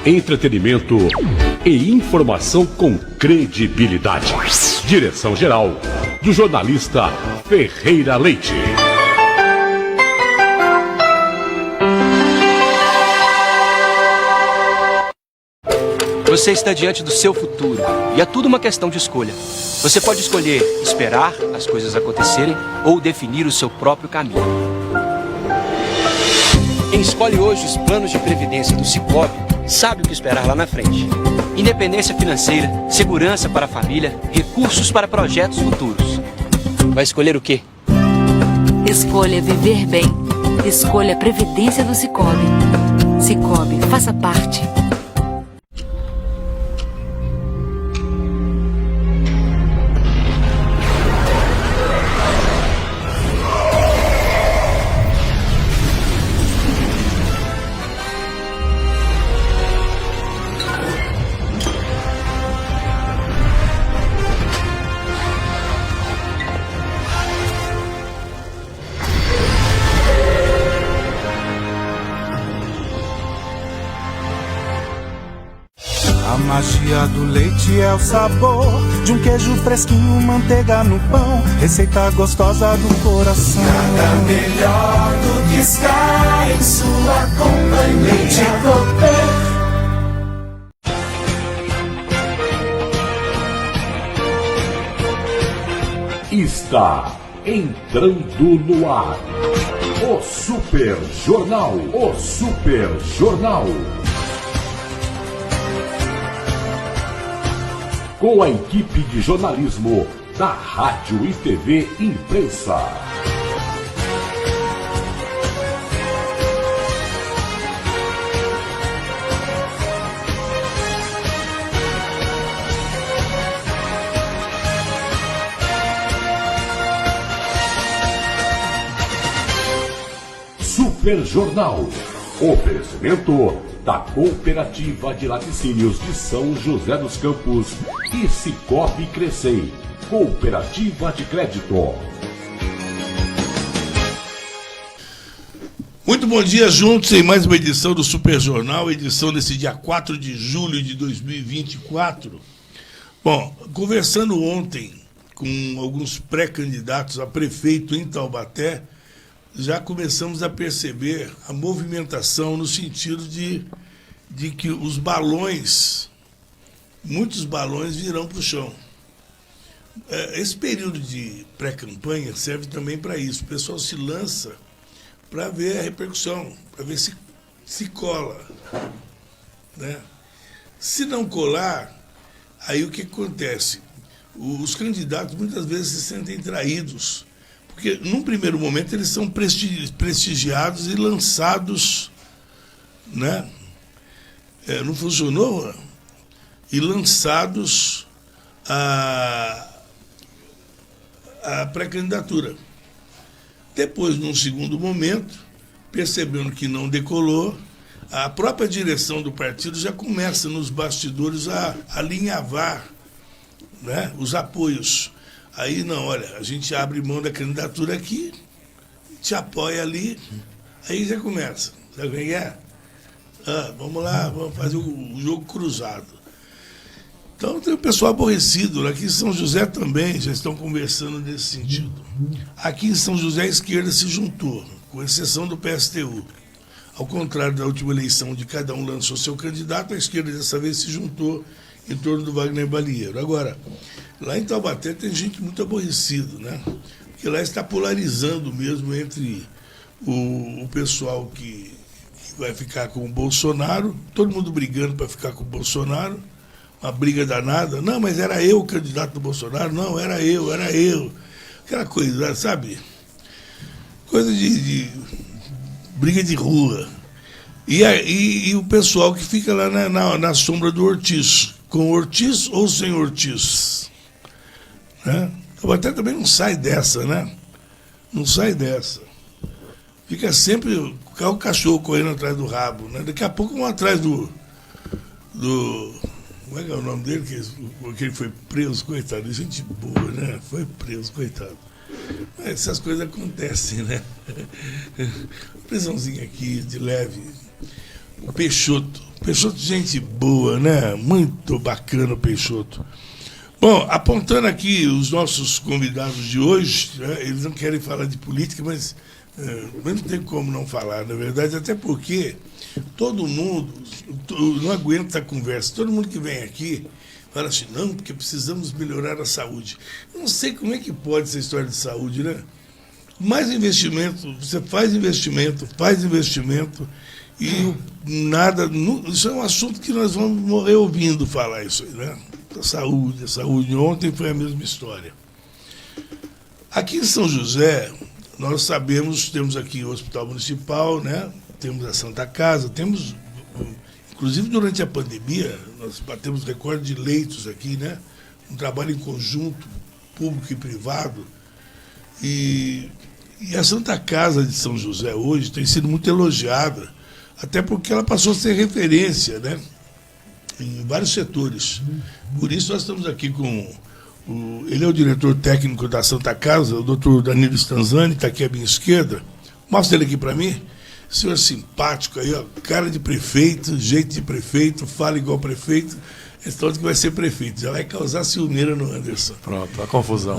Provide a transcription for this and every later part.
entretenimento e informação com credibilidade. Direção-geral do jornalista Ferreira Leite. Você está diante do seu futuro e é tudo uma questão de escolha. Você pode escolher esperar as coisas acontecerem ou definir o seu próprio caminho. Quem escolhe hoje os planos de previdência do Sicoob sabe o que esperar lá na frente. Independência financeira, segurança para a família, recursos para projetos futuros. Vai escolher o quê? Escolha viver bem. Escolha a previdência do Sicoob. Sicoob, faça parte. A magia do leite é o sabor de um queijo fresquinho, manteiga no pão, receita gostosa do coração. Nada melhor do que estar em sua companhia. Leite Cooper. Está entrando no ar o Super Jornal. O Super Jornal. Com a equipe de jornalismo da Rádio e TV Imprensa. Super Jornal. Oferecimento da Cooperativa de Laticínios de São José dos Campos e Sicoob Crescei, Cooperativa de Crédito. Muito bom dia juntos em mais uma edição do Super Jornal, edição desse dia 4 de julho de 2024. Bom, conversando ontem com alguns pré-candidatos a prefeito em Taubaté, já começamos a perceber a movimentação no sentido de que os balões, muitos balões virão para o chão. Esse período de pré-campanha serve também para isso. O pessoal se lança para ver a repercussão, para ver se cola, né? Se não colar, aí o que acontece? Os candidatos muitas vezes se sentem traídos, porque, num primeiro momento, eles são prestigiados e lançados, né? Não funcionou? E lançados a pré-candidatura. Depois, num segundo momento, percebendo que não decolou, a própria direção do partido já começa, nos bastidores, a alinhavar, né, os apoios. Aí, não, olha, a gente abre mão da candidatura aqui, te apoia ali, aí já começa. Sabe o que é? Vamos lá, vamos fazer o jogo cruzado. Então, tem o pessoal aborrecido. Aqui em São José também já estão conversando nesse sentido. Aqui em São José, a esquerda se juntou, com exceção do PSTU. Ao contrário da última eleição, onde cada um lançou seu candidato, a esquerda dessa vez se juntou em torno do Wagner Balieiro. Agora, lá em Taubaté tem gente muito aborrecida, né? Porque lá está polarizando mesmo entre o pessoal que vai ficar com o Bolsonaro, todo mundo brigando para ficar com o Bolsonaro, uma briga danada. Não, mas era eu o candidato do Bolsonaro. Não, era eu. Aquela coisa, sabe? Coisa de briga de rua. E o pessoal que fica lá na sombra do Ortiz. Com Ortiz ou sem Ortiz? Né? O Taubaté também não sai dessa, né? Não sai dessa. Fica sempre o cachorro correndo atrás do rabo, né? Daqui a pouco vão atrás do como é que é o nome dele? Que ele foi preso, coitado. Gente boa, né? Foi preso, coitado. Mas essas coisas acontecem, né? Prisãozinha aqui, de leve. O Peixoto. Peixoto, gente boa, né? Muito bacana o Peixoto. Bom, apontando aqui os nossos convidados de hoje, né, eles não querem falar de política, mas não tem como não falar, na verdade, até porque todo mundo não aguenta a conversa. Todo mundo que vem aqui fala assim, não, porque precisamos melhorar a saúde. Eu não sei como é que pode essa história de saúde, né? Mais investimento, você faz investimento e nada. Isso é um assunto que nós vamos morrer ouvindo falar isso aí, né? A saúde. Ontem foi a mesma história. Aqui em São José, nós sabemos, temos aqui o Hospital Municipal, né? Temos a Santa Casa, temos, inclusive durante a pandemia, nós batemos recorde de leitos aqui, né? Um trabalho em conjunto, público e privado. E a Santa Casa de São José hoje tem sido muito elogiada, até porque ela passou a ser referência, né? Em vários setores. Por isso nós estamos aqui com ele é o diretor técnico da Santa Casa, o doutor Danilo Stanzani, está aqui à minha esquerda. Mostra ele aqui para mim. Senhor simpático aí, ó, cara de prefeito, jeito de prefeito, fala igual prefeito. Esse todo que vai ser prefeito. Já vai causar ciumeira no Anderson. Pronto, a confusão.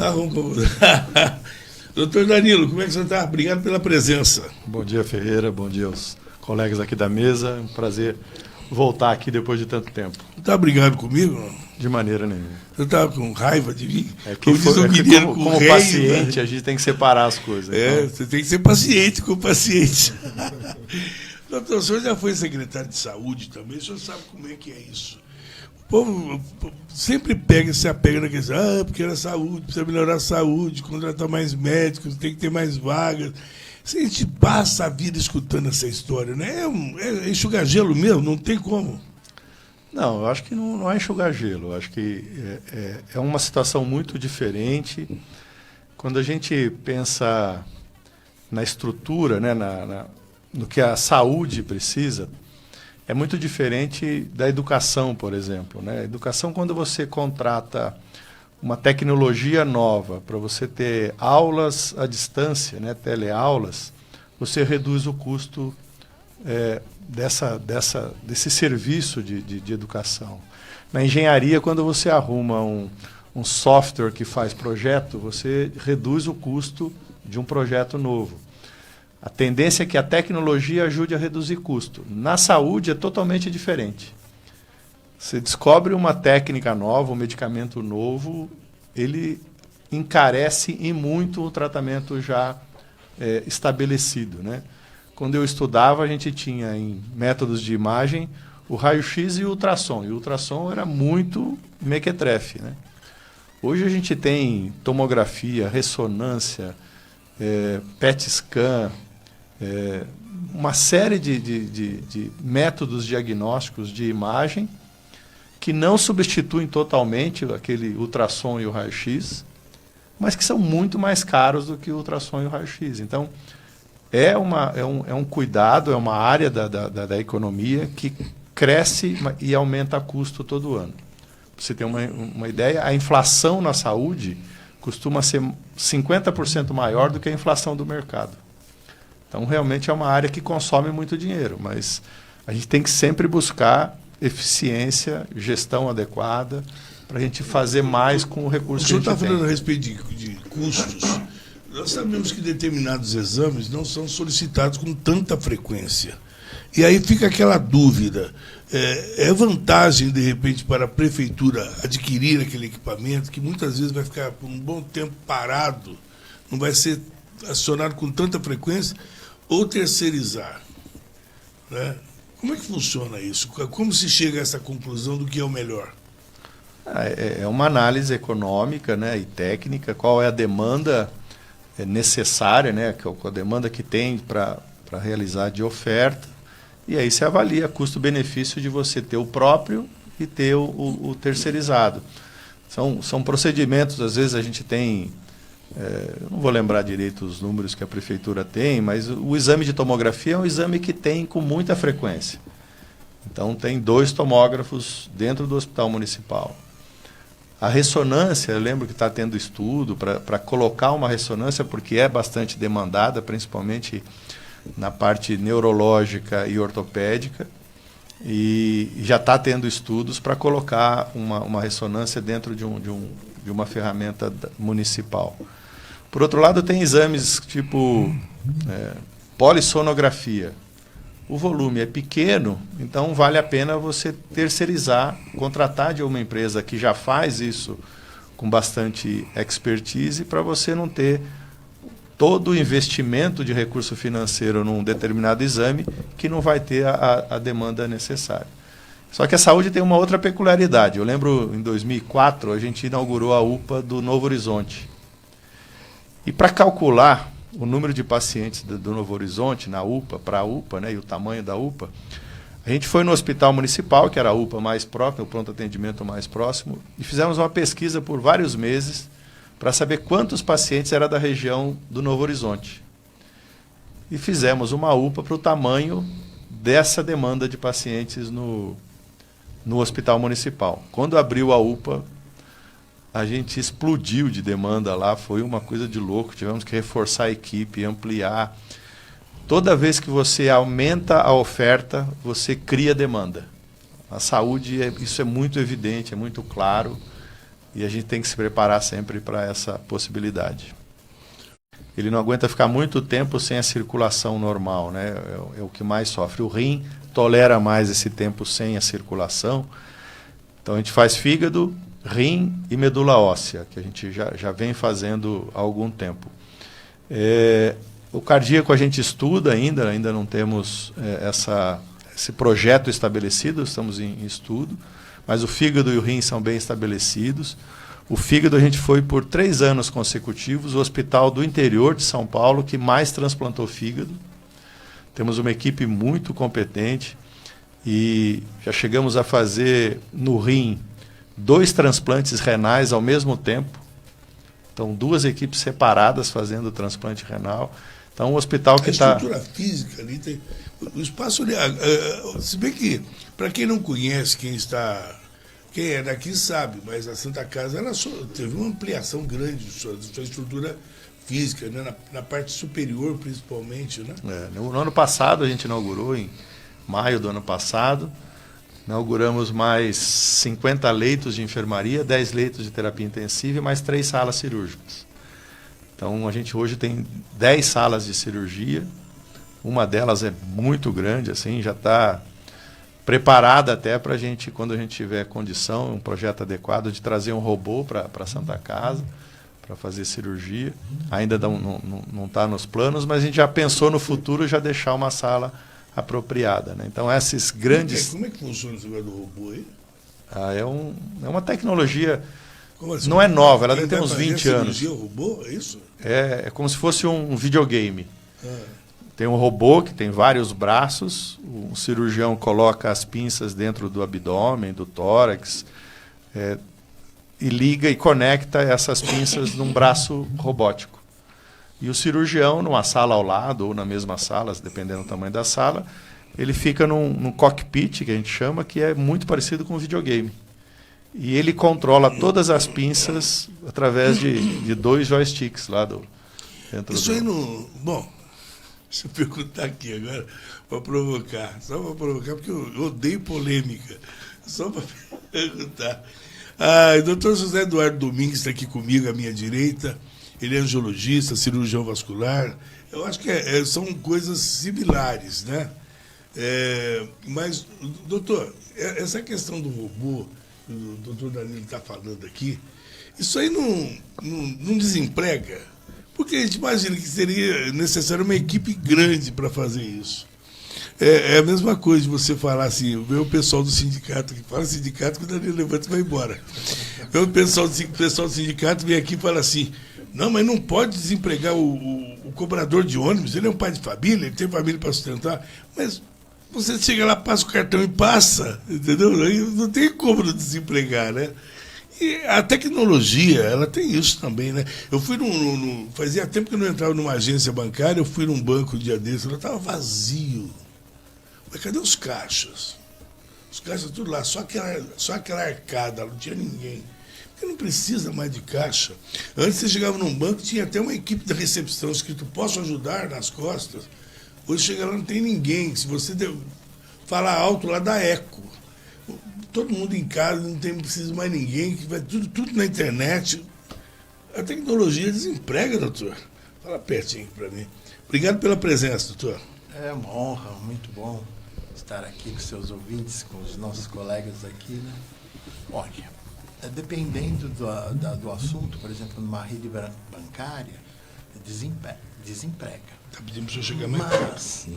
Doutor Danilo, como é que você está? Obrigado pela presença. Bom dia, Ferreira. Bom dia aos colegas aqui da mesa. É um prazer voltar aqui depois de tanto tempo. Não está brigado comigo? Não? De maneira nenhuma. Você estava com raiva de mim? Como paciente, né? A gente tem que separar as coisas. Então. Você tem que ser paciente com o paciente. Doutor, o senhor já foi secretário de saúde também, o senhor sabe como é que é isso. O povo sempre se apega na questão, porque era saúde, precisa melhorar a saúde, contratar mais médicos, tem que ter mais vagas. A gente passa a vida escutando essa história, né? É enxugar gelo mesmo, não tem como. Não, eu acho que não é enxugar gelo. Eu acho que é uma situação muito diferente. Quando a gente pensa na estrutura, né, no que a saúde precisa, é muito diferente da educação, por exemplo, né? A educação, quando você contrata uma tecnologia nova para você ter aulas à distância, né, teleaulas, você reduz o custo desse serviço de educação. Na engenharia, quando você arruma um software que faz projeto, você reduz o custo de um projeto novo. A tendência é que a tecnologia ajude a reduzir custo. Na saúde é totalmente diferente. Você descobre uma técnica nova, um medicamento novo, ele encarece em muito o tratamento já estabelecido, né? Quando eu estudava, a gente tinha em métodos de imagem o raio-x e o ultrassom. E o ultrassom era muito mequetrefe, né? Hoje a gente tem tomografia, ressonância, PET scan, uma série de métodos diagnósticos de imagem que não substituem totalmente aquele ultrassom e o raio-x, mas que são muito mais caros do que o ultrassom e o raio-x. Então, é um cuidado, é uma área da economia que cresce e aumenta custo todo ano. Para você ter uma ideia, a inflação na saúde costuma ser 50% maior do que a inflação do mercado. Então, realmente é uma área que consome muito dinheiro, mas a gente tem que sempre buscar eficiência, gestão adequada, para a gente fazer mais com o recurso que a gente tem. O senhor está falando a respeito de custos. Nós sabemos que determinados exames não são solicitados com tanta frequência. E aí fica aquela dúvida. É vantagem, de repente, para a prefeitura adquirir aquele equipamento, que muitas vezes vai ficar por um bom tempo parado, não vai ser acionado com tanta frequência, ou terceirizar, né? Como é que funciona isso? Como se chega a essa conclusão do que é o melhor? É uma análise econômica, né, e técnica, qual é a demanda necessária, né, a demanda que tem para realizar de oferta, e aí se avalia custo-benefício de você ter o próprio e ter o terceirizado. São procedimentos, às vezes a gente tem, eu não vou lembrar direito os números que a prefeitura tem, mas o exame de tomografia é um exame que tem com muita frequência. Então tem 2 tomógrafos dentro do hospital municipal. A ressonância, eu lembro que está tendo estudo para colocar uma ressonância, porque é bastante demandada, principalmente na parte neurológica e ortopédica. e já está tendo estudos para colocar uma ressonância dentro de uma ferramenta municipal. Por outro lado, tem exames tipo polissonografia. O volume é pequeno, então vale a pena você terceirizar, contratar de uma empresa que já faz isso com bastante expertise, para você não ter todo o investimento de recurso financeiro num determinado exame que não vai ter a demanda necessária. Só que a saúde tem uma outra peculiaridade. Eu lembro, em 2004, a gente inaugurou a UPA do Novo Horizonte. E para calcular o número de pacientes do Novo Horizonte na UPA, para a UPA, né, e o tamanho da UPA, a gente foi no hospital municipal, que era a UPA mais próxima, o pronto atendimento mais próximo, e fizemos uma pesquisa por vários meses para saber quantos pacientes era da região do Novo Horizonte. E fizemos uma UPA para o tamanho dessa demanda de pacientes no hospital municipal. Quando abriu a UPA, a gente explodiu de demanda lá, foi uma coisa de louco, tivemos que reforçar a equipe, ampliar. Toda vez que você aumenta a oferta, você cria demanda. A saúde, isso é muito evidente, é muito claro, e a gente tem que se preparar sempre para essa possibilidade. Ele não aguenta ficar muito tempo sem a circulação normal, né? É o que mais sofre. O rim tolera mais esse tempo sem a circulação. Então a gente faz fígado, rim e medula óssea, que a gente já vem fazendo há algum tempo. O cardíaco a gente estuda ainda não temos esse projeto estabelecido, estamos em estudo, mas o fígado e o rim são bem estabelecidos. O fígado a gente foi por 3 anos consecutivos o hospital do interior de São Paulo que mais transplantou fígado. Temos uma equipe muito competente e já chegamos a fazer no rim 2 transplantes renais ao mesmo tempo. Então, 2 equipes separadas fazendo o transplante renal. Então, um hospital que está... A estrutura física ali tem... O espaço ali... se bem que, para quem não conhece, quem é daqui sabe, mas a Santa Casa ela teve uma ampliação grande de sua estrutura física, né? Na parte superior, principalmente, né? No ano passado, a gente inaugurou, em maio do ano passado, inauguramos mais 50 leitos de enfermaria, 10 leitos de terapia intensiva e mais 3 salas cirúrgicas. Então, a gente hoje tem 10 salas de cirurgia. Uma delas é muito grande, assim, já está preparada até para a gente, quando a gente tiver condição, um projeto adequado, de trazer um robô para a Santa Casa, para fazer cirurgia. Ainda não está nos planos, mas a gente já pensou no futuro já deixar uma sala apropriada, né? Então, esses grandes... Como é que funciona esse negócio do robô aí? É uma tecnologia... Assim? Não é nova, ela deve ter uns 20 anos. O robô, é isso? É como se fosse um videogame. Tem um robô que tem vários braços, o cirurgião coloca as pinças dentro do abdômen, do tórax, e liga e conecta essas pinças num braço robótico. E o cirurgião, numa sala ao lado, ou na mesma sala, dependendo do tamanho da sala, ele fica num cockpit, que a gente chama, que é muito parecido com um videogame. E ele controla todas as pinças através de 2 joysticks lá dentro Isso aí não... Bom, deixa eu perguntar aqui agora, para provocar. Só para provocar, porque eu odeio polêmica. Só para perguntar. O doutor José Eduardo Domingues está aqui comigo, à minha direita. Ele é angiologista, cirurgião vascular. Eu acho que são coisas similares, né? Mas, doutor, essa questão do robô, o doutor Danilo está falando aqui, isso aí não desemprega? Porque a gente imagina que seria necessário uma equipe grande para fazer isso. É a mesma coisa de você falar assim, ver o pessoal do sindicato, que fala sindicato, que o Danilo levanta e vai embora. Ver o pessoal do sindicato vem aqui e fala assim, não, mas não pode desempregar o cobrador de ônibus, ele é um pai de família, ele tem família para sustentar, mas você chega lá, passa o cartão e passa, entendeu? Aí não tem como não desempregar, né? E a tecnologia, ela tem isso também, né? Eu fui fazia tempo que eu não entrava numa agência bancária, eu fui num banco um dia desse, ela estava vazio. Mas cadê os caixas? Os caixas tudo lá, só aquela arcada, não tinha ninguém. Porque não precisa mais de caixa. Antes você chegava num banco, tinha até uma equipe da recepção escrito, posso ajudar, nas costas. Hoje chega lá, não tem ninguém. Se você falar alto lá da Eco. Todo mundo em casa, não precisa mais ninguém, que vai tudo na internet. A tecnologia desemprega, doutor. Fala pertinho para mim. Obrigado pela presença, doutor. É uma honra, muito bom estar aqui com seus ouvintes, com os nossos colegas aqui, né? Olha, dependendo do assunto, por exemplo, numa rede bancária, desemprega. Tá pedindo para o senhor chegar mais perto. Mas,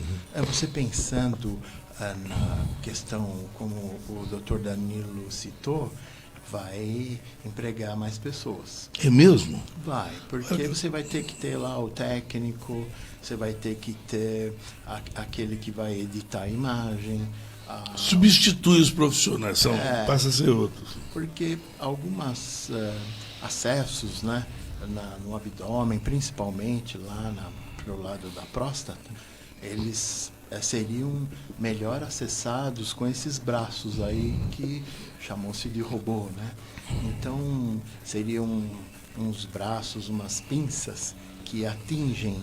você pensando na questão, como o doutor Danilo citou, vai empregar mais pessoas. É mesmo? Vai, porque você vai ter que ter lá o técnico, você vai ter que ter aquele que vai editar a imagem. Substitui os profissionais, passa a ser outros. Porque alguns acessos, né, no abdômen, principalmente lá pro lado da próstata, eles seriam melhor acessados com esses braços aí que chamam-se de robô, né? Então, seriam uns braços, umas pinças que atingem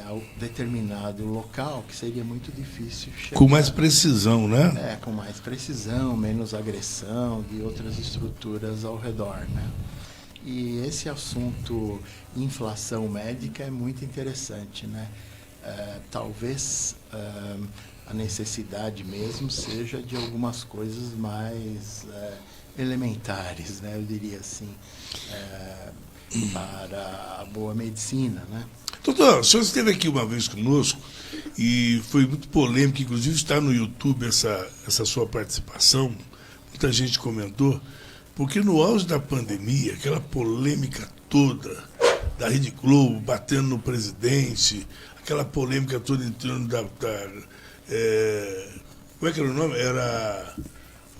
ao determinado local, que seria muito difícil chegar. Com mais precisão, né? Com mais precisão, menos agressão de outras estruturas ao redor, né? E esse assunto inflação médica é muito interessante, né? Talvez a necessidade mesmo seja de algumas coisas mais elementares, né? Eu diria assim, para a boa medicina, né? Doutor, o senhor esteve aqui uma vez conosco e foi muito polêmico, inclusive está no YouTube essa sua participação, muita gente comentou, porque no auge da pandemia, aquela polêmica toda da Rede Globo batendo no presidente, aquela polêmica toda em torno como é que era o nome? Era...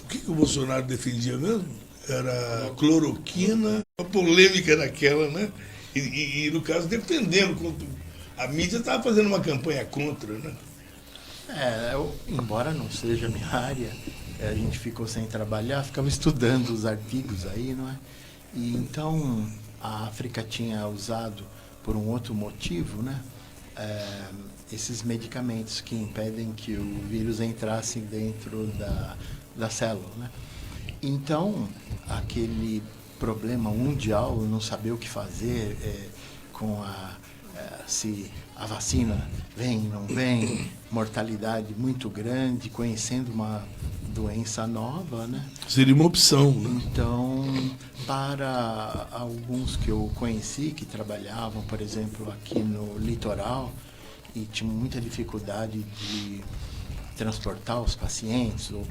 O que o Bolsonaro defendia mesmo? Era cloroquina, uma polêmica daquela, né? E no caso, defendendo. A mídia estava fazendo uma campanha contra, né? Embora não seja minha área, a gente ficou sem trabalhar, ficava estudando os artigos aí, não é? E então, a África tinha usado, por um outro motivo, né? Esses medicamentos que impedem que o vírus entrasse dentro da célula, né? Então, aquele problema mundial, não saber o que fazer com se a vacina vem, não vem, mortalidade muito grande, conhecendo uma doença nova, né? Seria uma opção, né? Então, para alguns que eu conheci, que trabalhavam, por exemplo, aqui no litoral, e tinham muita dificuldade de transportar os pacientes, ou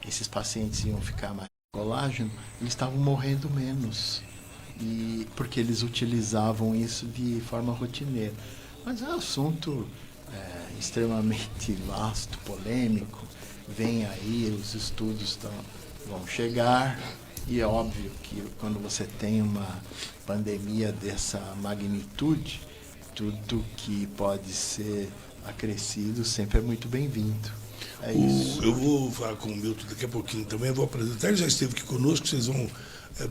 esses pacientes iam ficar mais colágeno, eles estavam morrendo menos, porque eles utilizavam isso de forma rotineira. Mas é um assunto extremamente vasto, polêmico, vem aí, os estudos vão chegar, e é óbvio que quando você tem uma pandemia dessa magnitude, tudo que pode ser acrescido sempre é muito bem-vindo. Isso. Eu vou falar com o Milton daqui a pouquinho também, vou apresentar, ele já esteve aqui conosco, vocês vão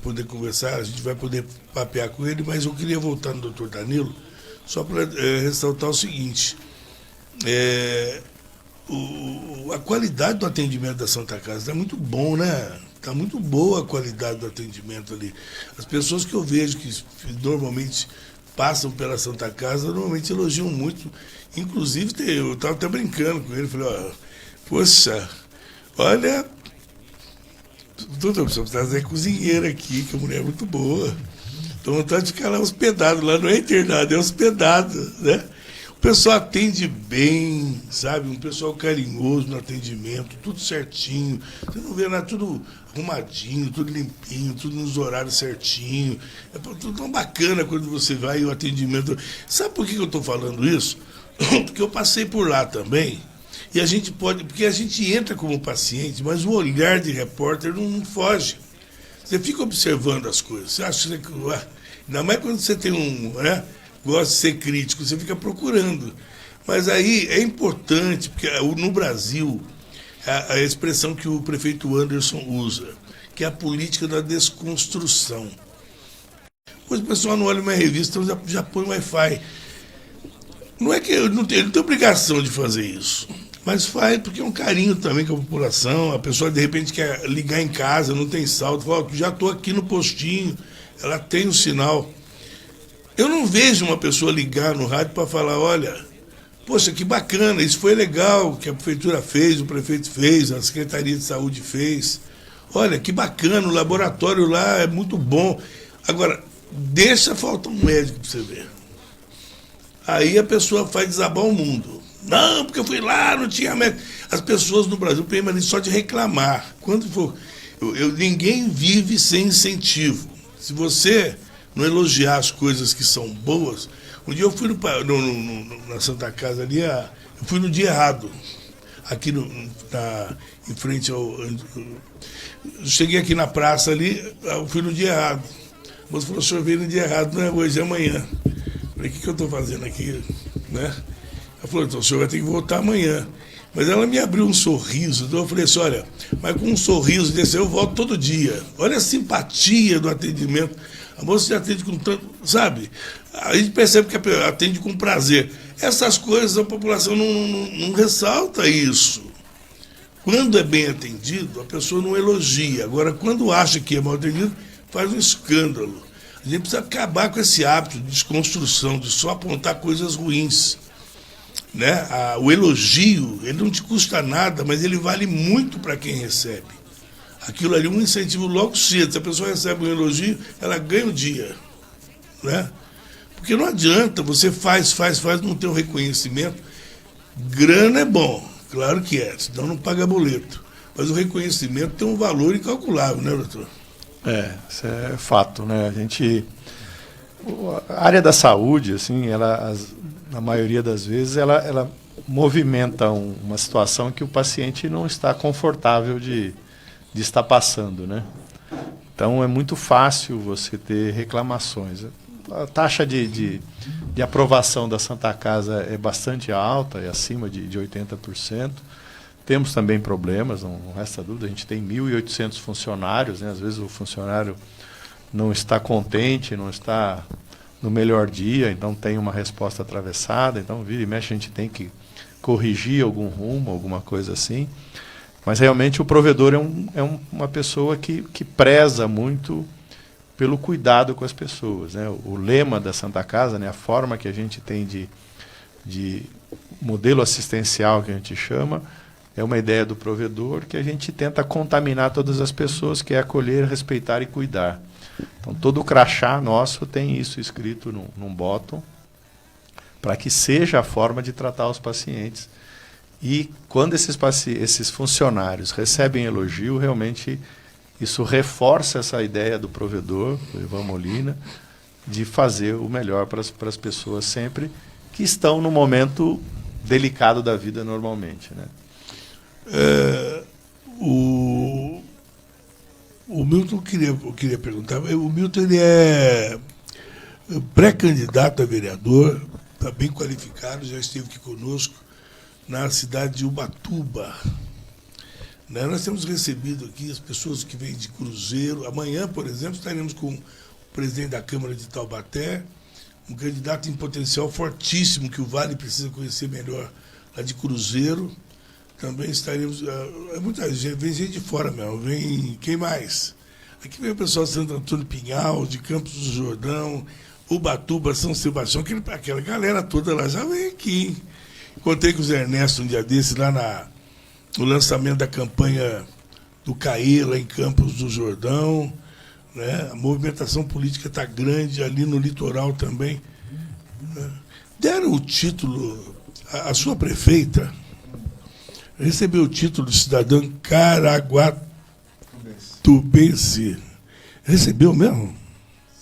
poder conversar, a gente vai poder papear com ele, mas eu queria voltar no doutor Danilo, só para ressaltar o seguinte, a qualidade do atendimento da Santa Casa está muito bom, né? Está muito boa a qualidade do atendimento ali. As pessoas que eu vejo que normalmente passam pela Santa Casa, normalmente elogiam muito. Inclusive, eu estava até brincando com ele, falei, poxa, olha, doutor, você precisa trazer cozinheira aqui, que a mulher é muito boa. Estou vontade de ficar lá hospedado, lá não é internado, é hospedado, né? O pessoal atende bem, sabe? Um pessoal carinhoso no atendimento, tudo certinho. Você não vê nada, tudo arrumadinho, tudo limpinho, tudo nos horários certinho. É tudo tão bacana quando você vai e o atendimento... Sabe por que eu estou falando isso? Porque eu passei por lá também, e a gente pode... Porque a gente entra como paciente, mas o olhar de repórter não foge. Você fica observando as coisas. Você acha que... Ainda mais quando você tem gosta de ser crítico, você fica procurando. Mas aí é importante, porque no Brasil, a expressão que o prefeito Anderson usa, que é a política da desconstrução. Depois o pessoal não olha uma revista, então já põe Wi-Fi. Não é que ele não tem obrigação de fazer isso, Mas faz porque é um carinho também com a população. A pessoa, de repente, quer ligar em casa, não tem saldo. Fala, já estou aqui no postinho, ela tem o sinal. Eu não vejo uma pessoa ligar no rádio para falar, olha, poxa, que bacana, isso foi legal que a prefeitura fez, o prefeito fez, a Secretaria de Saúde fez. Olha, que bacana, o laboratório lá é muito bom. Agora, deixa faltar um médico para você ver. Aí a pessoa faz desabar o mundo. Não, porque eu fui lá, não tinha médico. As pessoas no Brasil permanecem só de reclamar. Quando for, ninguém vive sem incentivo. Se você não elogiar as coisas que são boas... Um dia eu fui na Santa Casa ali, eu fui no dia errado. Aqui em frente ao... Eu cheguei aqui na praça ali, eu fui no dia errado. A moça falou, o senhor veio no dia errado, não é hoje, é amanhã. Eu falei, o que eu estou fazendo aqui? Né? Ela falou, então o senhor vai ter que voltar amanhã. Mas ela me abriu um sorriso, então eu falei assim, olha, mas com um sorriso desse eu volto todo dia. Olha a simpatia do atendimento. A moça se atende com tanto, sabe? A gente percebe que atende com prazer. Essas coisas a população não ressalta isso. Quando é bem atendido, a pessoa não elogia. Agora, quando acha que é mal atendido, faz um escândalo. A gente precisa acabar com esse hábito de desconstrução, de só apontar coisas ruins. Né? O elogio, ele não te custa nada, mas ele vale muito para quem recebe. Aquilo ali é um incentivo logo cedo. Se a pessoa recebe um elogio, ela ganha o dia. Né? Porque não adianta, você faz, não tem um reconhecimento. Grana é bom, claro que é, senão não paga boleto. Mas o reconhecimento tem um valor incalculável, né, doutor? Isso é fato, né? A área da saúde, assim, na maioria das vezes, ela movimenta uma situação que o paciente não está confortável de estar passando, né? Então é muito fácil você ter reclamações. A taxa de aprovação da Santa Casa é bastante alta, é acima de 80%. Temos também problemas, não resta dúvida, a gente tem 1.800 funcionários, né? Às vezes o funcionário não está contente, não está no melhor dia, então tem uma resposta atravessada, então vira e mexe a gente tem que corrigir algum rumo, alguma coisa assim. Mas realmente o provedor é uma pessoa que preza muito pelo cuidado com as pessoas, né? O lema da Santa Casa, né, a forma que a gente tem de modelo assistencial, que a gente chama, é uma ideia do provedor que a gente tenta contaminar todas as pessoas, que é acolher, respeitar e cuidar. Então todo o crachá nosso tem isso escrito num bottom, para que seja a forma de tratar os pacientes. E quando esses funcionários recebem elogio, realmente isso reforça essa ideia do provedor, do Ivan Molina, de fazer o melhor para as pessoas sempre que estão no momento delicado da vida normalmente, né? O Milton, eu queria perguntar, o Milton ele é pré-candidato a vereador, está bem qualificado, já esteve aqui conosco na cidade de Ubatuba. Né? Nós temos recebido aqui as pessoas que vêm de Cruzeiro. Amanhã, por exemplo, estaremos com o presidente da Câmara de Taubaté, um candidato em potencial fortíssimo, que o Vale precisa conhecer melhor, lá de Cruzeiro. Também estaremos... muita gente, vem gente de fora mesmo, vem... Quem mais? Aqui vem o pessoal de Santo Antônio Pinhal, de Campos do Jordão, Ubatuba, São Sebastião, aquela galera toda lá já vem aqui. Encontrei com o Zé Ernesto um dia desse, lá no lançamento da campanha do CAE, lá em Campos do Jordão. Né? A movimentação política está grande ali no litoral também. Né? Deram o título, a sua prefeita recebeu o título de cidadã caraguatubense. Recebeu mesmo?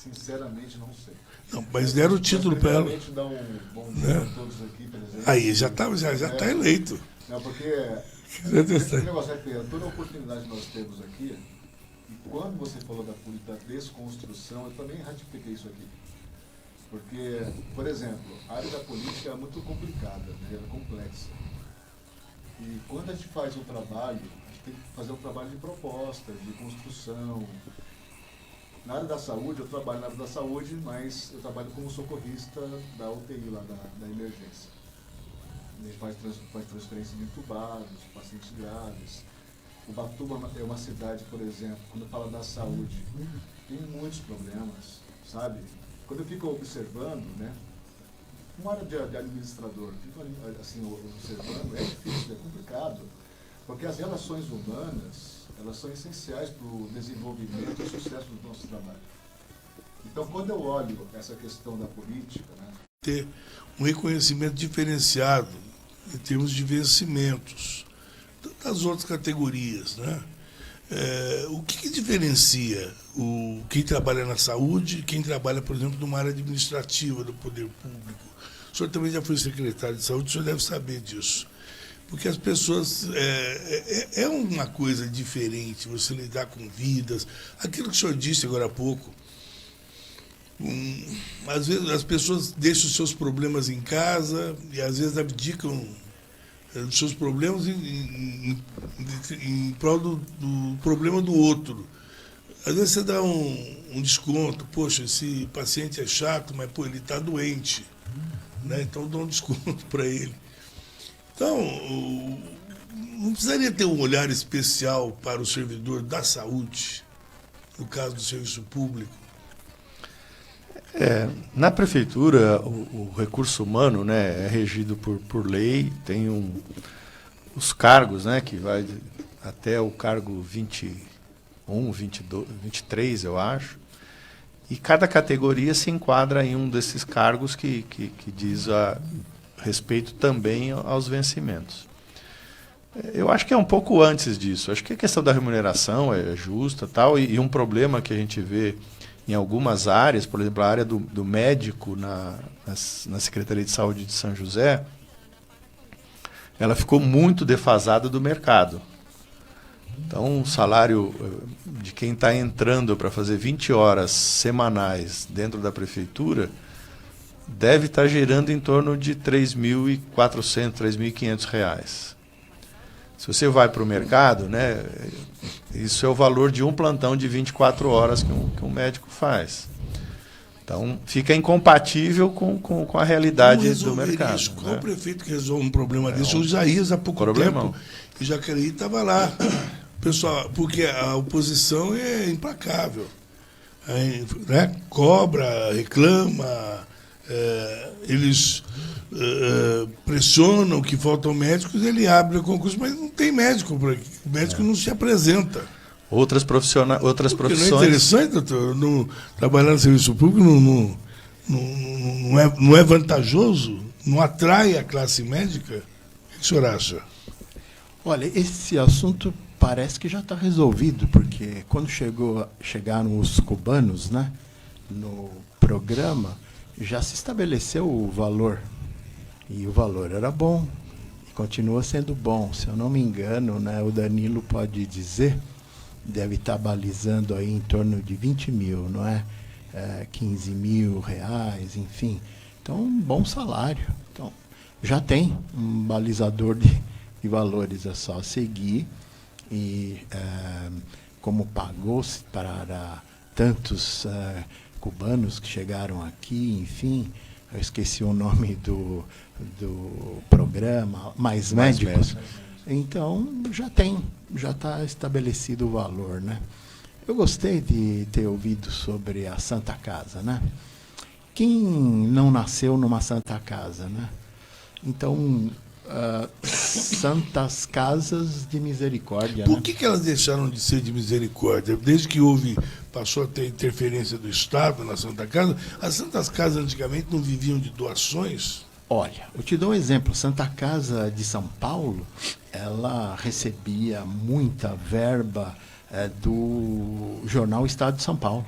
Sinceramente, não sei. Não, mas deram o título para ela. Dar um bom dia, né, a todos aqui presentes. Aí, já está eleito. Não, porque esse negócio é que toda a oportunidade que nós temos aqui, e quando você falou da desconstrução, eu também ratifiquei isso aqui. Porque, por exemplo, a área da política é muito complicada, né? Ela é complexa. E quando a gente faz um trabalho, a gente tem que fazer um trabalho de proposta, de construção. Na área da saúde, eu trabalho na área da saúde, mas eu trabalho como socorrista da UTI, lá da emergência. ele faz transferência de entubados, pacientes graves. Ubatuba é uma cidade, por exemplo, quando fala da saúde, tem muitos problemas, sabe? Quando eu fico observando, né, uma área de administrador, fico assim, observando, é difícil, é complicado, porque as relações humanas, elas são essenciais para o desenvolvimento e sucesso do nosso trabalho. Então, quando eu olho essa questão da política, né, ter um reconhecimento diferenciado em termos de vencimentos das outras categorias, né? O que diferencia quem trabalha na saúde, quem trabalha, por exemplo, numa área administrativa do poder público? O senhor também já foi secretário de saúde, o senhor deve saber disso. Porque as pessoas... É uma coisa diferente você lidar com vidas. Aquilo que o senhor disse agora há pouco, às vezes as pessoas deixam os seus problemas em casa e às vezes abdicam dos seus problemas em prol do problema do outro. Às vezes você dá um desconto, poxa, esse paciente é chato, mas pô, ele está doente, né? Então dá um desconto para ele. Então, não precisaria ter um olhar especial para o servidor da saúde, no caso do serviço público? Na prefeitura, o recurso humano, né, é regido por lei, tem os cargos, né, que vai até o cargo 21, 22, 23, eu acho, e cada categoria se enquadra em um desses cargos que diz a respeito também aos vencimentos. Eu acho que é um pouco antes disso. Acho que a questão da remuneração é justa, tal, e um problema que a gente vê em algumas áreas, por exemplo, a área do médico na Secretaria de Saúde de São José, ela ficou muito defasada do mercado. Então, o salário de quem está entrando para fazer 20 horas semanais dentro da prefeitura deve estar gerando em torno de R$ 3.400, R$ 3.500. Se você vai para o mercado, né, isso é o valor de um plantão de 24 horas que um médico faz. Então, fica incompatível com a realidade do mercado. Isso? Qual o prefeito que resolve um problema desse? O Isaías, há pouco tempo, em Jacareí, estava lá. Pessoal, porque a oposição é implacável. Né? Cobra, reclama, eles pressionam que faltam médicos, ele abre o concurso, mas não tem médico por aqui. O médico não se apresenta. Outras profissões. Não é interessante, doutor? Trabalhar no serviço público não é vantajoso? Não atrai a classe médica? O que o senhor acha? Olha, esse assunto parece que já está resolvido, porque quando chegaram os cubanos, né, no programa, já se estabeleceu o valor. E o valor era bom, e continua sendo bom. Se eu não me engano, né, o Danilo pode dizer, deve estar balizando aí em torno de 20 mil, não é? 15 mil reais, enfim. Então, um bom salário. Então, já tem um balizador de valores, é só seguir. E como pagou-se para tantos cubanos que chegaram aqui, enfim, eu esqueci o nome do programa, Mais Médicos. Então, já está estabelecido o valor, né? Eu gostei de ter ouvido sobre a Santa Casa, né? Quem não nasceu numa Santa Casa, né? Então, Santas Casas de Misericórdia. Por que elas deixaram de ser de misericórdia? Desde que passou a ter interferência do Estado na Santa Casa, as Santas Casas antigamente não viviam de doações? Olha, eu te dou um exemplo. Santa Casa de São Paulo, ela recebia muita verba do jornal Estado de São Paulo.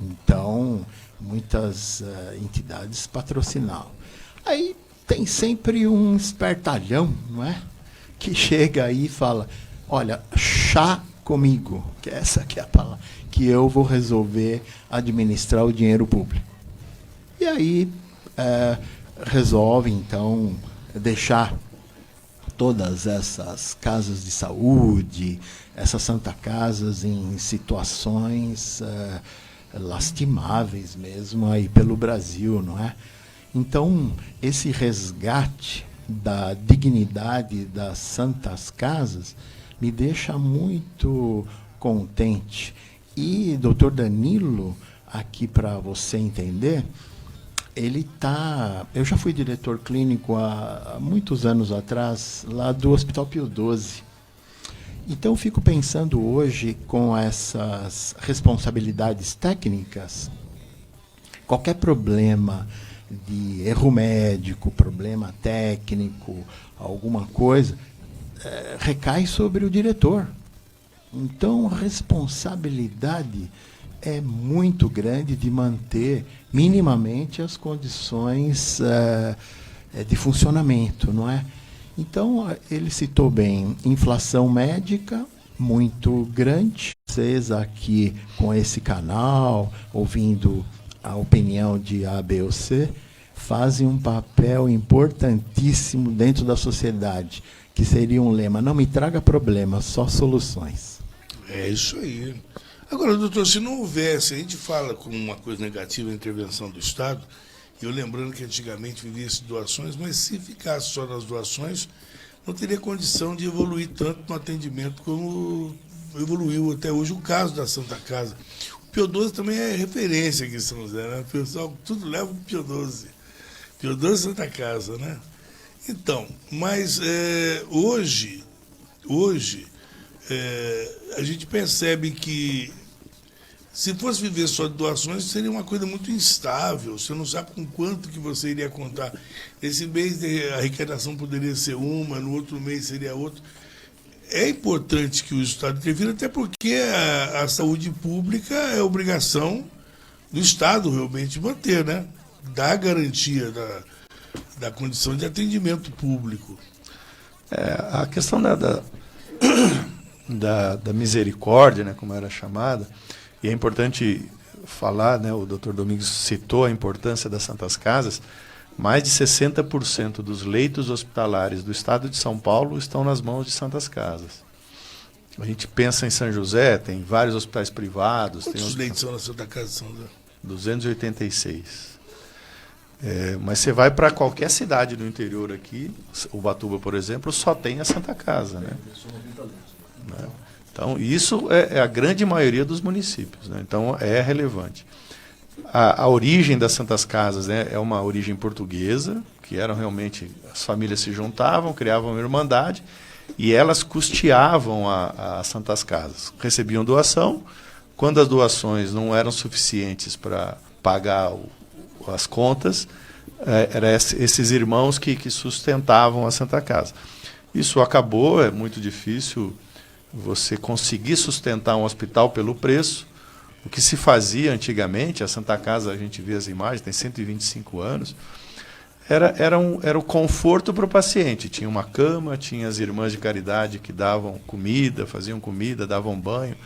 Então, muitas entidades patrocinavam. Aí tem sempre um espertalhão, não é? Que chega aí e fala, olha, chá comigo, que essa que é a palavra, que eu vou resolver administrar o dinheiro público. E aí resolve, então, deixar todas essas casas de saúde, essas Santa Casas em situações lastimáveis mesmo aí pelo Brasil, não é? Então, esse resgate, da dignidade das Santas Casas me deixa muito contente. E doutor Danilo, aqui para você entender, eu já fui diretor clínico há muitos anos atrás, lá do Hospital Pio XII. Então, eu fico pensando hoje, com essas responsabilidades técnicas, qualquer problema de erro médico, problema técnico, alguma coisa, recai sobre o diretor. Então, a responsabilidade é muito grande de manter minimamente as condições de funcionamento, não é? Então, ele citou bem, inflação médica muito grande. Vocês aqui com esse canal, ouvindo a opinião de A, B ou C, fazem um papel importantíssimo dentro da sociedade, que seria um lema: não me traga problemas, só soluções. É isso aí. Agora, doutor, se não houvesse, a gente fala como uma coisa negativa a intervenção do Estado, e eu lembrando que antigamente vivia-se doações, mas se ficasse só nas doações, não teria condição de evoluir tanto no atendimento como evoluiu até hoje o caso da Santa Casa. O Pio XII também é referência aqui em São José, né? O pessoal tudo leva o Pio XII. Pio XII Santa Casa, né? Então, mas hoje a gente percebe que se fosse viver só de doações, seria uma coisa muito instável. Você não sabe com quanto que você iria contar. Esse mês de arrecadação poderia ser uma, no outro mês seria outra. É importante que o Estado intervira, até porque a saúde pública é obrigação do Estado realmente manter, né? Dar garantia da condição de atendimento público. A questão da misericórdia, né, como era chamada, e é importante falar, né, o Dr. Domingos citou a importância das Santas Casas. Mais de 60% dos leitos hospitalares do estado de São Paulo estão nas mãos de Santas Casas. A gente pensa em São José, tem vários hospitais privados. Quantos leitos são na Santa Casa de São José? 286. Mas você vai para qualquer cidade do interior aqui, Ubatuba, por exemplo, só tem a Santa Casa, né? Então, isso é a grande maioria dos municípios, né? Então, é relevante. A origem das Santas Casas, né, é uma origem portuguesa, que eram realmente, as famílias se juntavam, criavam uma irmandade, e elas custeavam as Santas Casas. Recebiam doação, quando as doações não eram suficientes para pagar as contas, eram esses irmãos que sustentavam a Santa Casa. Isso acabou, é muito difícil você conseguir sustentar um hospital pelo preço. O que se fazia antigamente, a Santa Casa, a gente vê as imagens, tem 125 anos, era o conforto para o paciente. Tinha uma cama, tinha as irmãs de caridade que davam comida, faziam comida, davam banho.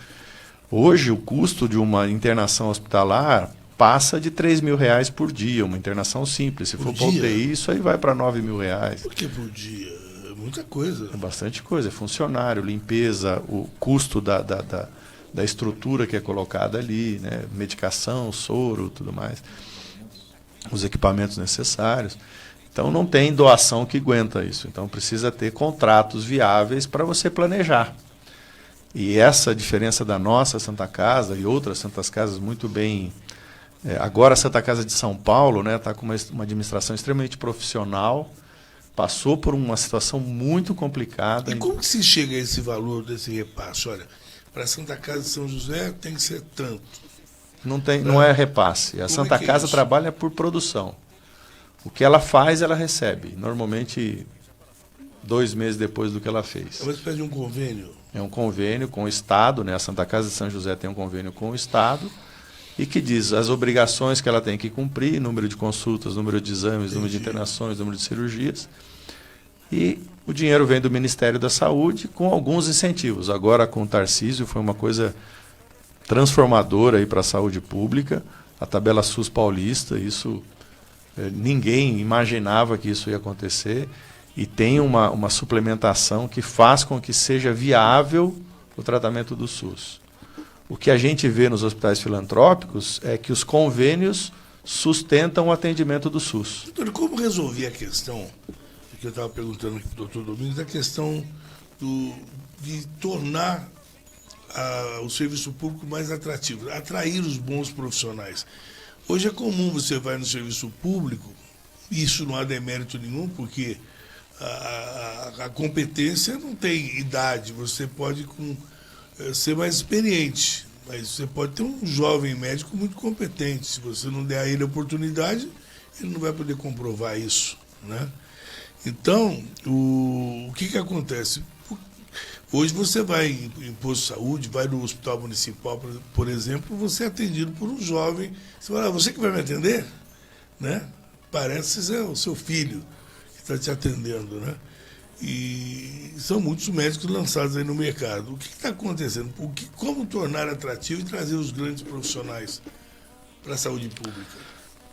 Hoje, o custo de uma internação hospitalar passa de R$3.000 por dia, uma internação simples. Se for para UTI, isso aí vai para R$9.000. Por que por dia? É muita coisa. É bastante coisa. É funcionário, limpeza, o custo da estrutura que é colocada ali, né? Medicação, soro, tudo mais, os equipamentos necessários. Então, não tem doação que aguenta isso. Então, precisa ter contratos viáveis para você planejar. E essa diferença da nossa Santa Casa e outras Santas Casas muito bem... agora a Santa Casa de São Paulo está com uma administração extremamente profissional, passou por uma situação muito complicada. E como que se chega a esse valor desse repasse? Olha, para a Santa Casa de São José tem que ser tanto. Não é repasse. A Santa Casa trabalha por produção. O que ela faz, ela recebe. Normalmente, 2 meses depois do que ela fez. É uma espécie de um convênio? É um convênio com o Estado, né? A Santa Casa de São José tem um convênio com o Estado e que diz as obrigações que ela tem que cumprir, número de consultas, número de exames, número de internações, número de cirurgias. E o dinheiro vem do Ministério da Saúde com alguns incentivos. Agora, com o Tarcísio, foi uma coisa transformadora para a saúde pública. A tabela SUS paulista, isso ninguém imaginava que isso ia acontecer. E tem uma suplementação que faz com que seja viável o tratamento do SUS. O que a gente vê nos hospitais filantrópicos é que os convênios sustentam o atendimento do SUS. Doutor, como resolver a questão que eu estava perguntando aqui para o doutor Domingos, a questão de tornar o serviço público mais atrativo, atrair os bons profissionais. Hoje é comum você vai no serviço público, isso não há demérito nenhum, porque a competência não tem idade, você pode ser mais experiente, mas você pode ter um jovem médico muito competente. Se você não der a ele a oportunidade, ele não vai poder comprovar isso, né? Então, o que acontece? Hoje você vai em posto de saúde, vai no hospital municipal, por exemplo, você é atendido por um jovem. Você fala, você que vai me atender? Né? Parece ser o seu filho que está te atendendo, né? E são muitos médicos lançados aí no mercado. O que está acontecendo? Como tornar atrativo e trazer os grandes profissionais para a saúde pública?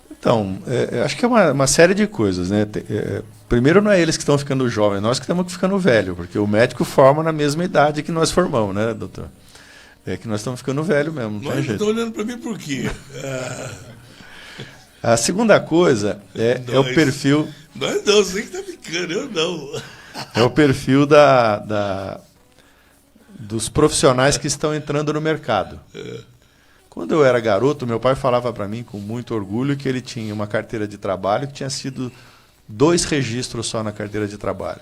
Então, acho que é uma série de coisas, né? Primeiro, não é eles que estão ficando jovens, nós que estamos ficando velho, porque o médico forma na mesma idade que nós formamos, né, doutor? É que nós estamos ficando velho mesmo. Não tem jeito. Estão olhando para mim por quê? A segunda coisa é o perfil... Nós não, você que está ficando, eu não. É o perfil dos profissionais que estão entrando no mercado. Quando eu era garoto, meu pai falava para mim com muito orgulho que ele tinha uma carteira de trabalho que tinha sido 2 registros só na carteira de trabalho.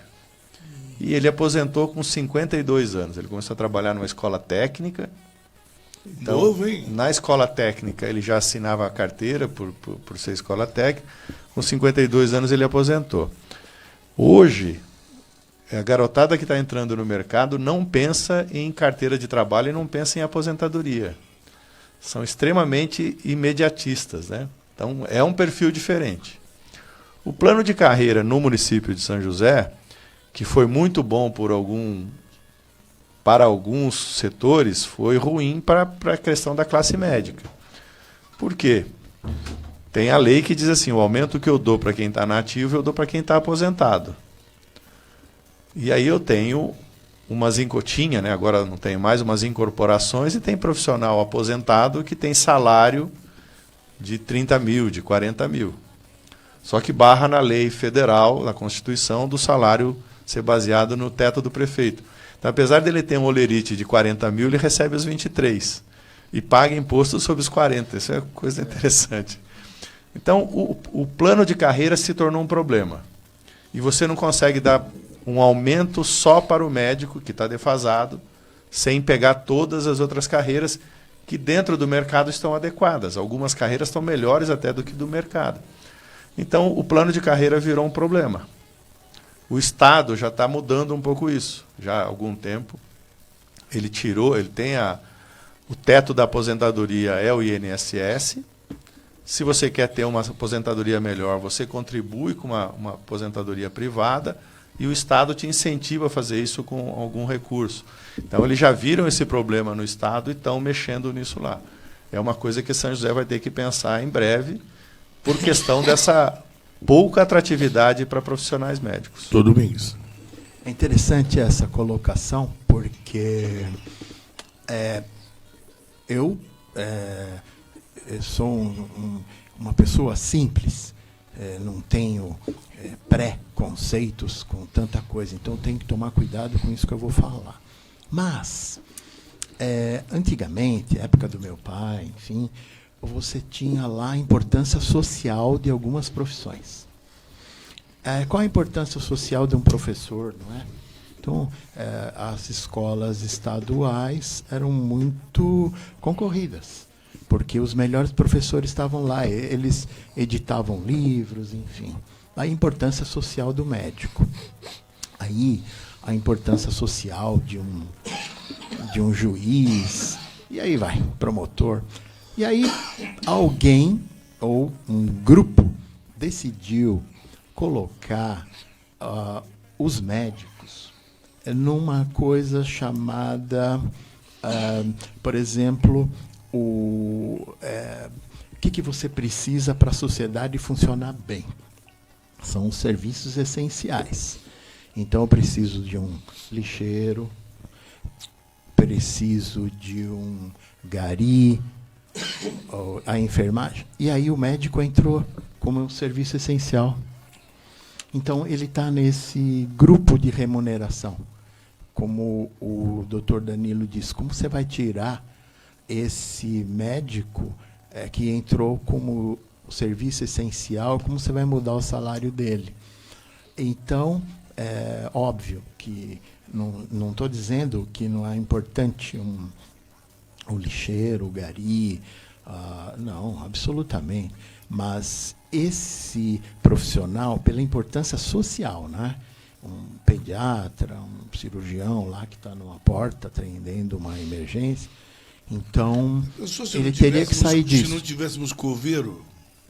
E ele aposentou com 52 anos. Ele começou a trabalhar numa escola técnica. Então, novo, hein? Na escola técnica, ele já assinava a carteira por ser escola técnica. Com 52 anos, ele aposentou. Hoje, a garotada que está entrando no mercado não pensa em carteira de trabalho e não pensa em aposentadoria. São extremamente imediatistas, né? Então, é um perfil diferente. O plano de carreira no município de São José, que foi muito bom para alguns setores, foi ruim para a questão da classe médica. Por quê? Tem a lei que diz assim, o aumento que eu dou para quem está na ativa, eu dou para quem está aposentado. E aí eu tenho tinha, né? Agora não tenho mais, umas incorporações, e tem profissional aposentado que tem salário de 30 mil, de 40 mil. Só que barra na lei federal, na Constituição, do salário ser baseado no teto do prefeito. Então, apesar dele ter um olerite de 40 mil, ele recebe os 23 e paga imposto sobre os 40. Isso é coisa interessante. Então, o plano de carreira se tornou um problema. E você não consegue dar um aumento só para o médico, que está defasado, sem pegar todas as outras carreiras que dentro do mercado estão adequadas. Algumas carreiras estão melhores até do que do mercado. Então, o plano de carreira virou um problema. O Estado já está mudando um pouco isso. Já há algum tempo, ele tem o teto da aposentadoria é o INSS. Se você quer ter uma aposentadoria melhor, você contribui com uma aposentadoria privada e o Estado te incentiva a fazer isso com algum recurso. Então, eles já viram esse problema no Estado e estão mexendo nisso lá. É uma coisa que São José vai ter que pensar em breve, por questão dessa pouca atratividade para profissionais médicos. Todo mês. É interessante essa colocação, porque eu sou uma pessoa simples, não tenho pré-conceitos com tanta coisa, então tenho que tomar cuidado com isso que eu vou falar. Mas, antigamente, época do meu pai, enfim, você tinha lá a importância social de algumas profissões. Qual a importância social de um professor, não é? Então, as escolas estaduais eram muito concorridas, porque os melhores professores estavam lá, eles editavam livros, enfim. A importância social do médico. Aí, a importância social de um juiz, e aí vai, promotor. E aí, alguém ou um grupo decidiu colocar os médicos numa coisa chamada, por exemplo, o que você precisa para a sociedade funcionar bem. São os serviços essenciais. Então, eu preciso de um lixeiro, preciso de um gari, a enfermagem. E aí o médico entrou como um serviço essencial. Então, ele está nesse grupo de remuneração. Como o doutor Danilo disse, como você vai tirar esse médico que entrou como serviço essencial, como você vai mudar o salário dele? Então, é óbvio que não estou dizendo que não é importante o lixeiro, o gari, não, absolutamente. Mas esse profissional, pela importância social, né? Um pediatra, um cirurgião lá que está numa porta atendendo uma emergência, então ele teria que sair disso. Se não tivéssemos coveiro...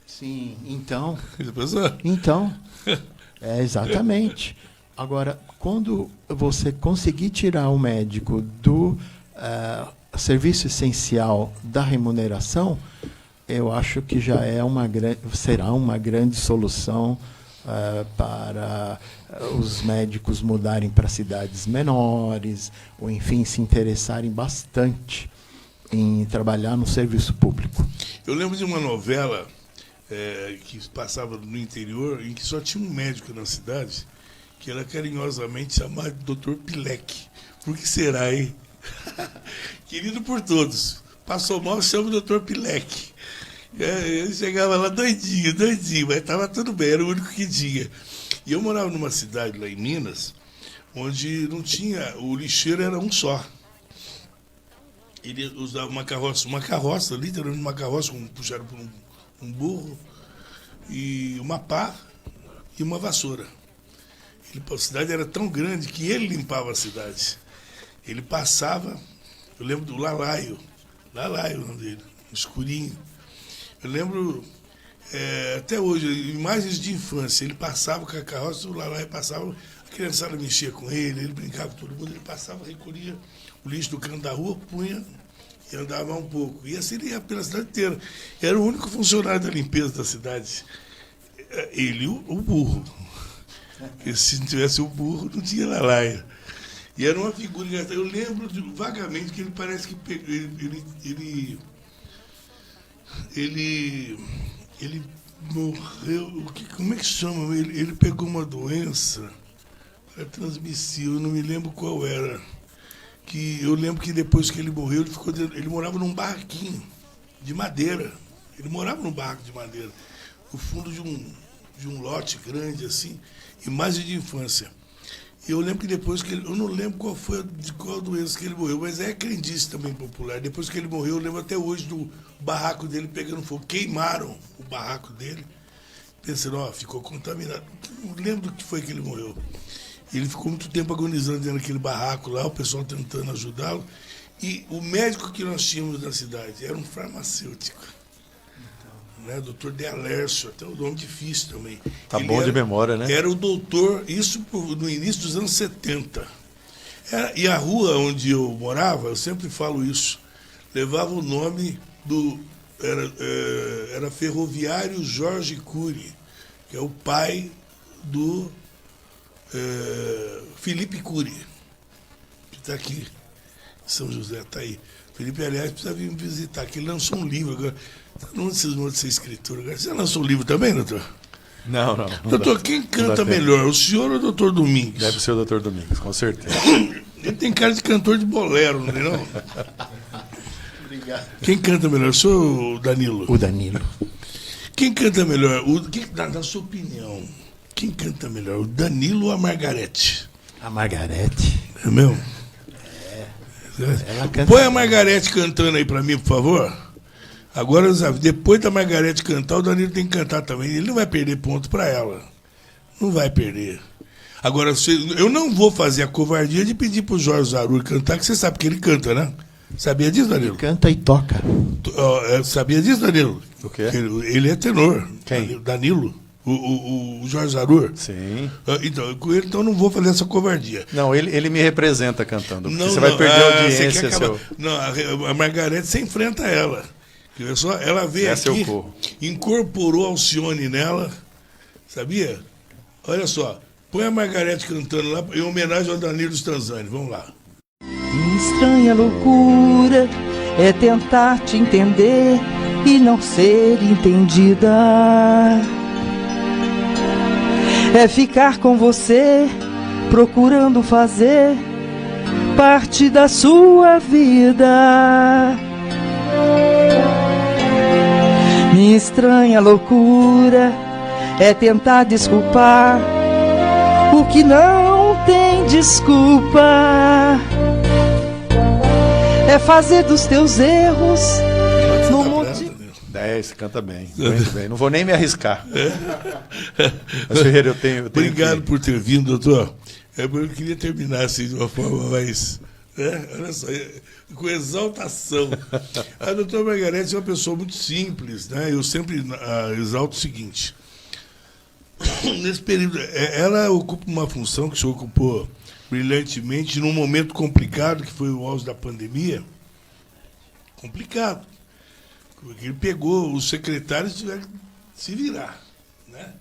Sim, então... Pensou? Então, exatamente. Agora, quando você conseguir tirar o médico do serviço essencial da remuneração, eu acho que já será uma grande solução para os médicos mudarem para cidades menores, ou, enfim, se interessarem bastante em trabalhar no serviço público. Eu lembro de uma novela que passava no interior, em que só tinha um médico na cidade, que era carinhosamente chamado Dr. Pilek. Por que será, hein? Querido por todos. Passou mal, chama o Dr. Pilek. Ele chegava lá doidinho, mas estava tudo bem, era o único que tinha. E eu morava numa cidade lá em Minas, onde não tinha, o lixeiro era um só. Ele usava uma carroça, literalmente uma carroça, puxaram por um burro, e uma pá e uma vassoura. A cidade era tão grande que ele limpava a cidade. Ele passava, eu lembro do Lalaio, o nome dele, escurinho. Eu lembro, até hoje, imagens de infância. Ele passava com a carroça, o Lalaio passava, a criançada mexia com ele brincava com todo mundo, ele passava, recolhia o lixo do canto da rua, punha e andava um pouco. E assim ele ia pela cidade inteira. Era o único funcionário da limpeza da cidade. Ele e o burro. Porque se não tivesse o burro, não tinha Lalaio. E era uma figura engraçada. Eu lembro vagamente que ele parece que ele morreu. Como é que chama? Ele pegou uma doença transmissível, eu não me lembro qual era. Que eu lembro que depois que ele morreu, ele morava num barraquinho de madeira. Ele morava num barraco de madeira, no fundo de um lote grande, assim, imagem de infância. E eu lembro que depois que eu não lembro de qual doença que ele morreu, mas é crendice também popular. Depois que ele morreu, eu lembro até hoje do barraco dele pegando fogo. Queimaram o barraco dele, pensando, ficou contaminado. Não lembro do que foi que ele morreu. Ele ficou muito tempo agonizando dentro daquele barraco lá, o pessoal tentando ajudá-lo. E o médico que nós tínhamos na cidade era um farmacêutico. Né, doutor De Alércio, até o nome difícil também. Tá ele bom de memória, né? Era o doutor, isso no início dos anos 70. E a rua onde eu morava, eu sempre falo isso, levava o nome do... Era Ferroviário Jorge Cury, que é o pai do Felipe Cury, que está aqui, São José, está aí. Felipe, aliás, precisa vir me visitar, que ele lançou um livro agora. Não precisa de ser escritor agora. Você lançou um livro também, doutor? Não. Doutor, quem canta melhor, o senhor ou o doutor Domingos? Deve ser o doutor Domingos, com certeza. Ele tem cara de cantor de bolero, não é não? Obrigado. Quem canta melhor, o senhor ou o Danilo? O Danilo. Quem canta melhor, na sua opinião, quem canta melhor, o Danilo ou a Margarete? A Margarete. É mesmo? Ela canta. Põe a Margarete cantando aí pra mim, por favor. Agora, depois da Margarete cantar, o Danilo tem que cantar também. Ele não vai perder ponto para ela. Não vai perder. Agora, eu não vou fazer a covardia de pedir pro Jorge Zarur cantar, que você sabe que ele canta, né? Sabia disso, Danilo? Ele canta e toca. Sabia disso, Danilo? O quê? Ele é tenor. Quem? Danilo. O Jorge Zarur. Sim. Então, com ele, então, eu não vou fazer essa covardia. Não, ele me representa cantando. Porque você vai perder a audiência. Não, a Margarete, você enfrenta ela. Ela veio aqui, incorporou Alcione nela, sabia? Olha só, põe a Margarete cantando lá em homenagem ao Danilo Stanzani, vamos lá. Estranha loucura é tentar te entender e não ser entendida. é ficar com você, procurando fazer parte da sua vida. Minha estranha loucura é tentar desculpar o que não tem desculpa. É fazer dos teus erros no motivo. 10, canta bem, muito bem. Não vou nem me arriscar. Mas, Ferreira, eu tenho Obrigado por ter vindo, doutor. Eu queria terminar assim de uma forma mais... olha só, com exaltação. A doutora Margarete é uma pessoa muito simples, né? Eu sempre exalto o seguinte. Nesse período, ela ocupa uma função que o senhor ocupou brilhantemente num momento complicado, que foi o auge da pandemia. Complicado. Porque ele pegou, os secretários tiveram que se virar, né?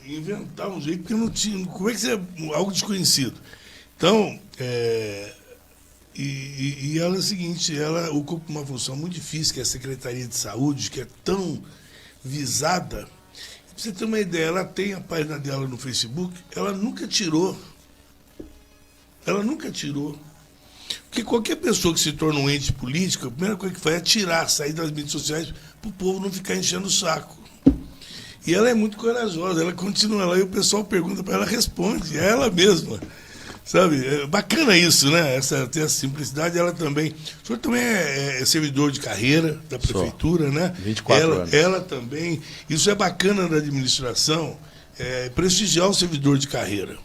Inventar um jeito, porque não tinha... Como é que você... Algo desconhecido. Então, e ela é o seguinte, ela ocupa uma função muito difícil, que é a Secretaria de Saúde, que é tão visada. Pra você ter uma ideia, ela tem a página dela no Facebook, ela nunca tirou. Ela nunca tirou. Porque qualquer pessoa que se torna um ente político, a primeira coisa que faz é tirar, sair das mídias sociais, para o povo não ficar enchendo o saco. E ela é muito corajosa, ela continua lá e o pessoal pergunta para ela, responde, é ela mesma. Sabe? É bacana isso, né? Ter essa simplicidade, ela também. O senhor também é servidor de carreira da prefeitura, né? 24 anos. Ela também. Isso é bacana da administração, prestigiar o servidor de carreira.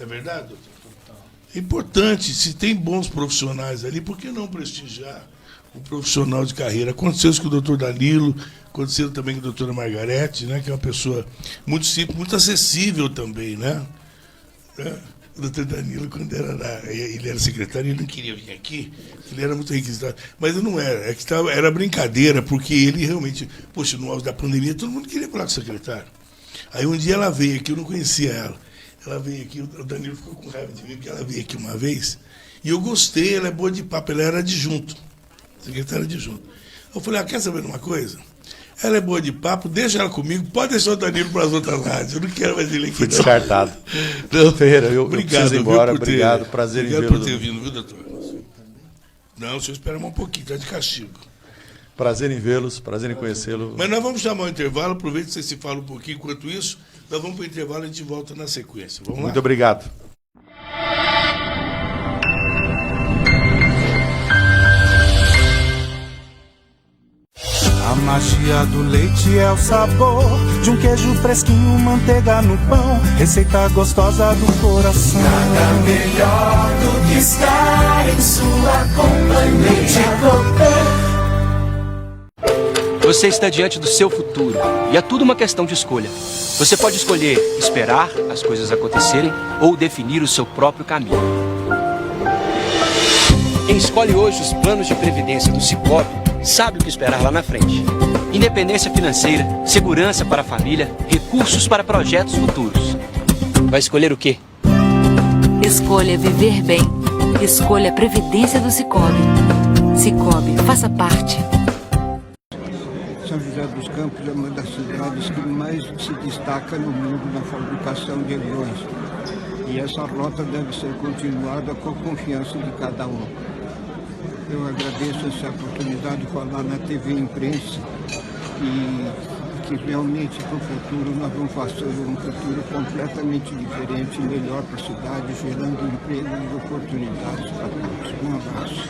É verdade, doutor? É importante, se tem bons profissionais ali, por que não prestigiar o profissional de carreira? Aconteceu isso com o doutor Danilo, aconteceu também com a doutora Margarete, né? Que é uma pessoa muito simples, muito acessível também, né? O doutor Danilo, quando ele era secretário, ele não queria vir aqui, ele era muito requisitado. Mas não era, era brincadeira, porque ele realmente, poxa, no auge da pandemia, todo mundo queria falar com o secretário. Aí um dia ela veio aqui, eu não conhecia ela. Ela veio aqui, o Danilo ficou com raiva de mim, porque ela veio aqui uma vez, e eu gostei, ela é boa de papo, ela era adjunto, secretária adjunto. Eu falei, quer saber de uma coisa? Ela é boa de papo, deixa ela comigo, pode deixar o Danilo para as outras rádios, eu não quero mais ele aqui. Foi descartado. Não. Ferreira, eu preciso ir embora, obrigado, prazer em vê-lo. Obrigado por ter vindo, viu, doutor? Não, o senhor espera um pouquinho, está de castigo. Prazer em vê-los, prazer em conhecê-lo. Mas nós vamos chamar o intervalo, aproveite que você se fala um pouquinho. Enquanto isso, nós vamos para o intervalo e a gente volta na sequência. Vamos lá? Muito obrigado. A magia do leite é o sabor de um queijo fresquinho, manteiga no pão, receita gostosa do coração. Nada melhor do que estar em sua companhia. Você está diante do seu futuro e é tudo uma questão de escolha. Você pode escolher esperar as coisas acontecerem ou definir o seu próprio caminho. Quem escolhe hoje os planos de previdência do Cicobi sabe o que esperar lá na frente. Independência financeira, segurança para a família, recursos para projetos futuros. Vai escolher o quê? Escolha viver bem. Escolha a Previdência do Cicobi. Cicobi, faça parte. São José dos Campos é uma das cidades que mais se destaca no mundo na fabricação de aviões. E essa rota deve ser continuada com a confiança de cada um. Eu agradeço essa oportunidade de falar na TV Imprensa e que realmente para o futuro nós vamos fazer um futuro completamente diferente e melhor para a cidade, gerando emprego e oportunidades para todos. Um abraço.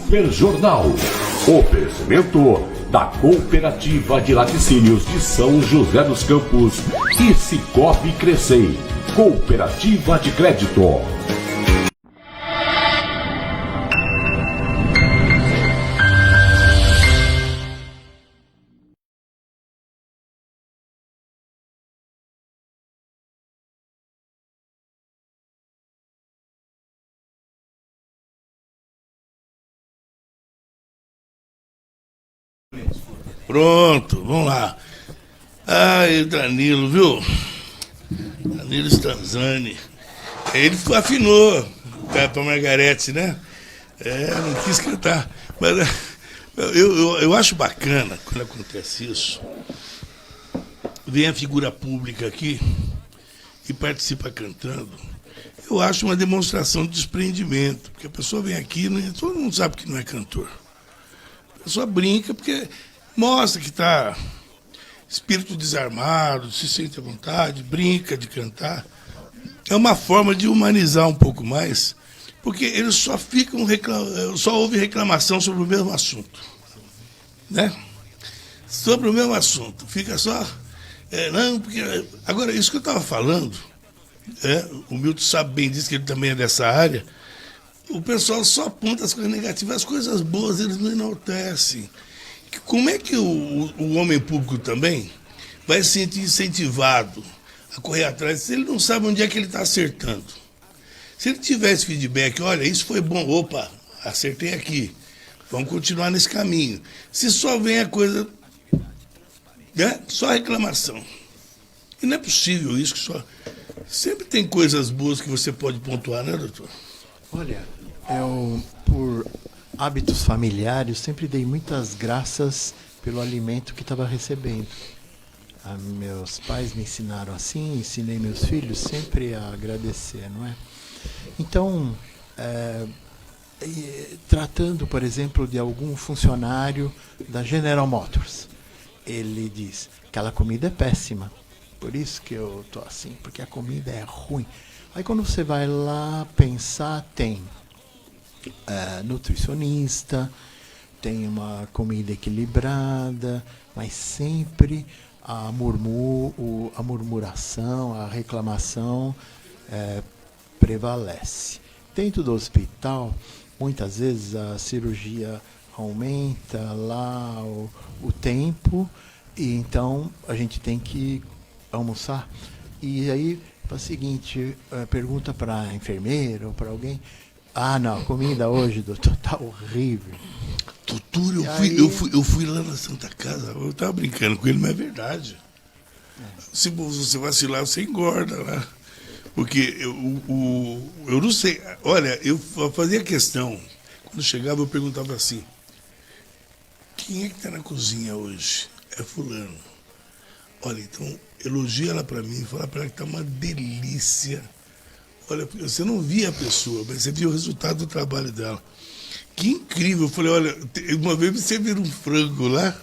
Super Jornal. Oferecimento da Cooperativa de Laticínios de São José dos Campos e Cicobi Crescei. Cooperativa de Crédito. Pronto, vamos lá. Ai, Danilo, viu? Danilo Stanzani. Ele afinou para Margarete, né? Não quis cantar. Mas eu acho bacana quando acontece isso. Vem a figura pública aqui e participa cantando. Eu acho uma demonstração de desprendimento. Porque a pessoa vem aqui e todo mundo sabe que não é cantor. A pessoa brinca porque mostra que está espírito desarmado, se sente à vontade, brinca de cantar. É uma forma de humanizar um pouco mais, porque eles só ouvem reclamação sobre o mesmo assunto. Né? Sobre o mesmo assunto. Fica só... não, porque... Agora, isso que eu estava falando, o Milton sabe bem disso, que ele também é dessa área, o pessoal só aponta as coisas negativas, as coisas boas eles não enaltecem. Como é que o homem público também vai se sentir incentivado a correr atrás se ele não sabe onde é que ele está acertando? Se ele tivesse feedback, olha, isso foi bom, opa, acertei aqui, vamos continuar nesse caminho. Se só vem a coisa, né, só reclamação. E não é possível isso, que só... Sempre tem coisas boas que você pode pontuar, né, doutor? Olha, eu, por hábitos familiares, sempre dei muitas graças pelo alimento que estava recebendo. Meus pais me ensinaram assim, ensinei meus filhos sempre a agradecer, não é? Então, tratando, por exemplo, de algum funcionário da General Motors, ele diz, aquela comida é péssima, por isso que eu tô assim, porque a comida é ruim. Aí quando você vai lá pensar, tem nutricionista, tem uma comida equilibrada, mas sempre a murmuração, a reclamação prevalece. Dentro do hospital, muitas vezes a cirurgia aumenta lá o tempo, e então a gente tem que almoçar. E aí, é o seguinte, pergunta para a enfermeira ou para alguém, não, a comida hoje, doutor, tá horrível. Doutor, eu fui lá na Santa Casa, eu estava brincando com ele, mas é verdade. Se você vacilar, você engorda lá. Porque eu não sei, olha, eu fazia questão, quando chegava eu perguntava assim, quem é que está na cozinha hoje? É fulano. Olha, então, elogia ela para mim, fala para ela que está uma delícia. Olha, você não via a pessoa, mas você via o resultado do trabalho dela. Que incrível. Eu falei, olha, uma vez você viu um frango lá,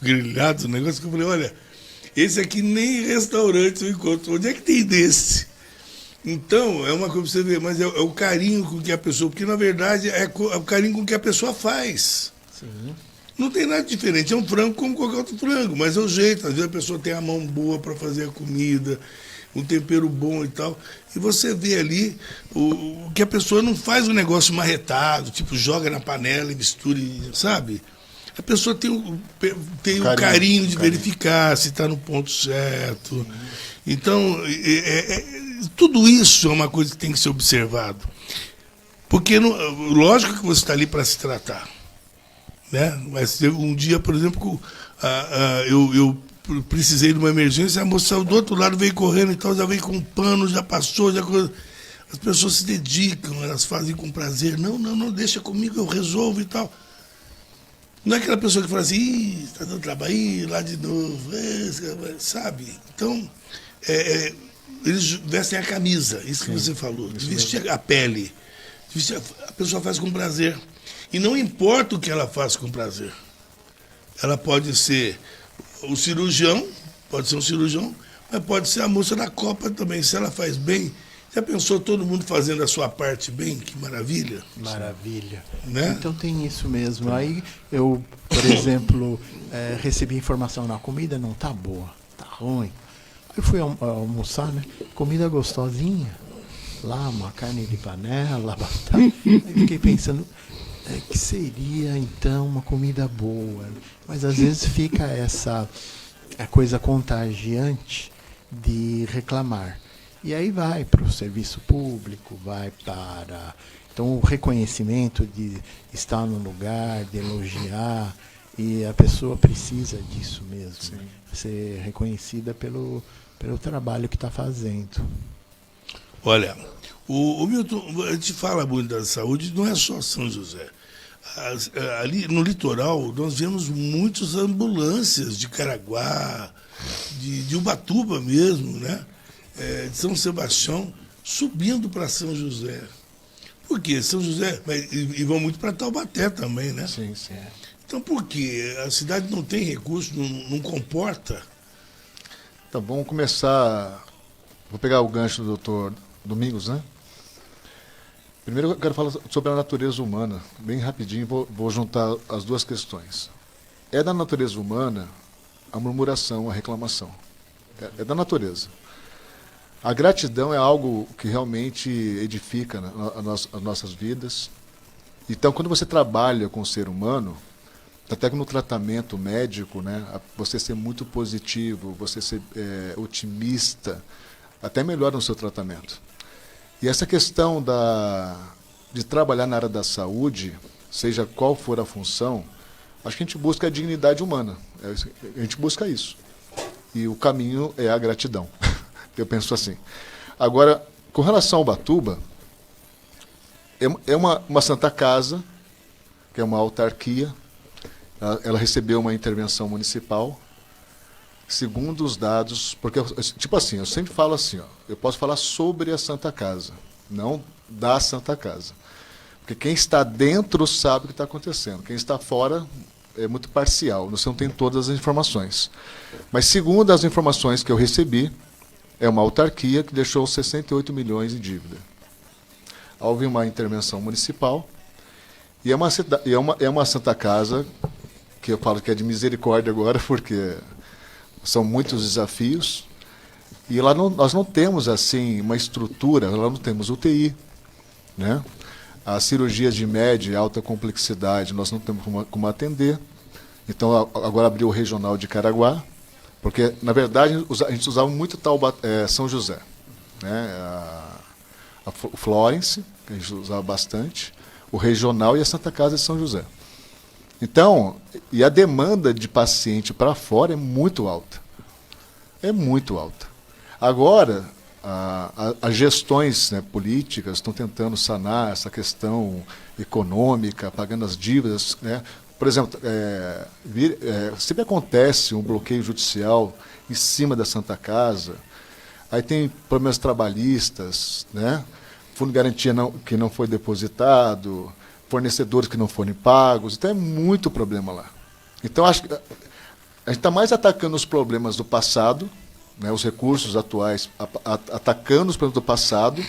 grelhado, um negócio, que eu falei, olha, esse aqui nem em restaurante eu encontro. Onde é que tem desse? Então, é uma coisa pra você ver, mas é o carinho com que a pessoa, porque na verdade é o carinho com que a pessoa faz. Sim. Não tem nada diferente, é um frango como qualquer outro frango, mas é o jeito, às vezes a pessoa tem a mão boa para fazer a comida, um tempero bom e tal, e você vê ali o que a pessoa não faz um negócio marretado, tipo joga na panela e mistura, sabe? A pessoa tem o carinho de verificar se está no ponto certo. Sim. Então, tudo isso é uma coisa que tem que ser observado. Porque, lógico que você está ali para se tratar. Né? Mas um dia, por exemplo, eu precisei de uma emergência, a moça do outro lado veio correndo e tal, já veio com um pano, já passou, as pessoas se dedicam, elas fazem com prazer. Não, deixa comigo, eu resolvo e tal. Não é aquela pessoa que fala assim, está dando trabalho, lá de novo, sabe? Então, eles vestem a camisa, isso que você falou, vestir a pele. A pessoa faz com prazer. E não importa o que ela faz com prazer. Ela pode ser um cirurgião, mas pode ser a moça da Copa também. Se ela faz bem, já pensou todo mundo fazendo a sua parte bem? Que maravilha. Maravilha. Né? Então tem isso mesmo. Aí eu, por exemplo, recebi informação, a comida não tá boa, tá ruim. Aí eu fui almoçar, né? Comida gostosinha. Lá, uma carne de panela, batata. Aí fiquei pensando, que seria então uma comida boa? Mas às vezes fica essa coisa contagiante de reclamar. E aí vai para o serviço público, vai para... Então o reconhecimento de estar no lugar, de elogiar, E a pessoa precisa disso mesmo, né? Ser reconhecida pelo trabalho que está fazendo. Olha, o Milton, a gente fala muito da saúde, não é só São José. Ali no litoral, nós vemos muitas ambulâncias de Caraguá, de Ubatuba mesmo, né? De São Sebastião, subindo para São José. Por quê? São José, e vão muito para Taubaté também, né? Sim, sim. Então por quê? A cidade não tem recurso, não comporta? Então, vamos começar. Vou pegar o gancho do doutor Domingos, né? Primeiro eu quero falar sobre a natureza humana, bem rapidinho, vou juntar as duas questões. É da natureza humana a murmuração, a reclamação. É da natureza. A gratidão é algo que realmente edifica as nossas vidas. Então, quando você trabalha com o ser humano, até que no tratamento médico, né, você ser muito positivo, você ser otimista, até melhora no seu tratamento. E essa questão de trabalhar na área da saúde, seja qual for a função, acho que a gente busca a dignidade humana. A gente busca isso. E o caminho é a gratidão. Eu penso assim. Agora, com relação ao Ubatuba, é uma Santa Casa, que é uma autarquia. Ela recebeu uma intervenção municipal. Segundo os dados, porque, tipo assim, eu sempre falo assim, eu posso falar sobre a Santa Casa, não da Santa Casa. Porque quem está dentro sabe o que está acontecendo. Quem está fora é muito parcial, você não tem todas as informações. Mas segundo as informações que eu recebi, é uma autarquia que deixou 68 milhões em dívida. Houve uma intervenção municipal e é uma Santa Casa, que eu falo que é de misericórdia agora, porque são muitos desafios, e lá nós não temos assim uma estrutura, lá não temos UTI, né? As cirurgias de média e alta complexidade nós não temos como atender. Então agora abriu o regional de Caraguá, porque na verdade a gente usava muito São José, né? A Florence, que a gente usava bastante, o regional e a Santa Casa de São José. Então, e a demanda de paciente para fora é muito alta. É muito alta. Agora, as gestões, né, políticas estão tentando sanar essa questão econômica, pagando as dívidas, né? Por exemplo, sempre acontece um bloqueio judicial em cima da Santa Casa, aí tem problemas trabalhistas, né? Fundo de garantia que não foi depositado, fornecedores que não foram pagos, então é muito problema lá. Então acho que a gente está mais atacando os problemas do passado, né, os recursos atuais, atacando os problemas do passado,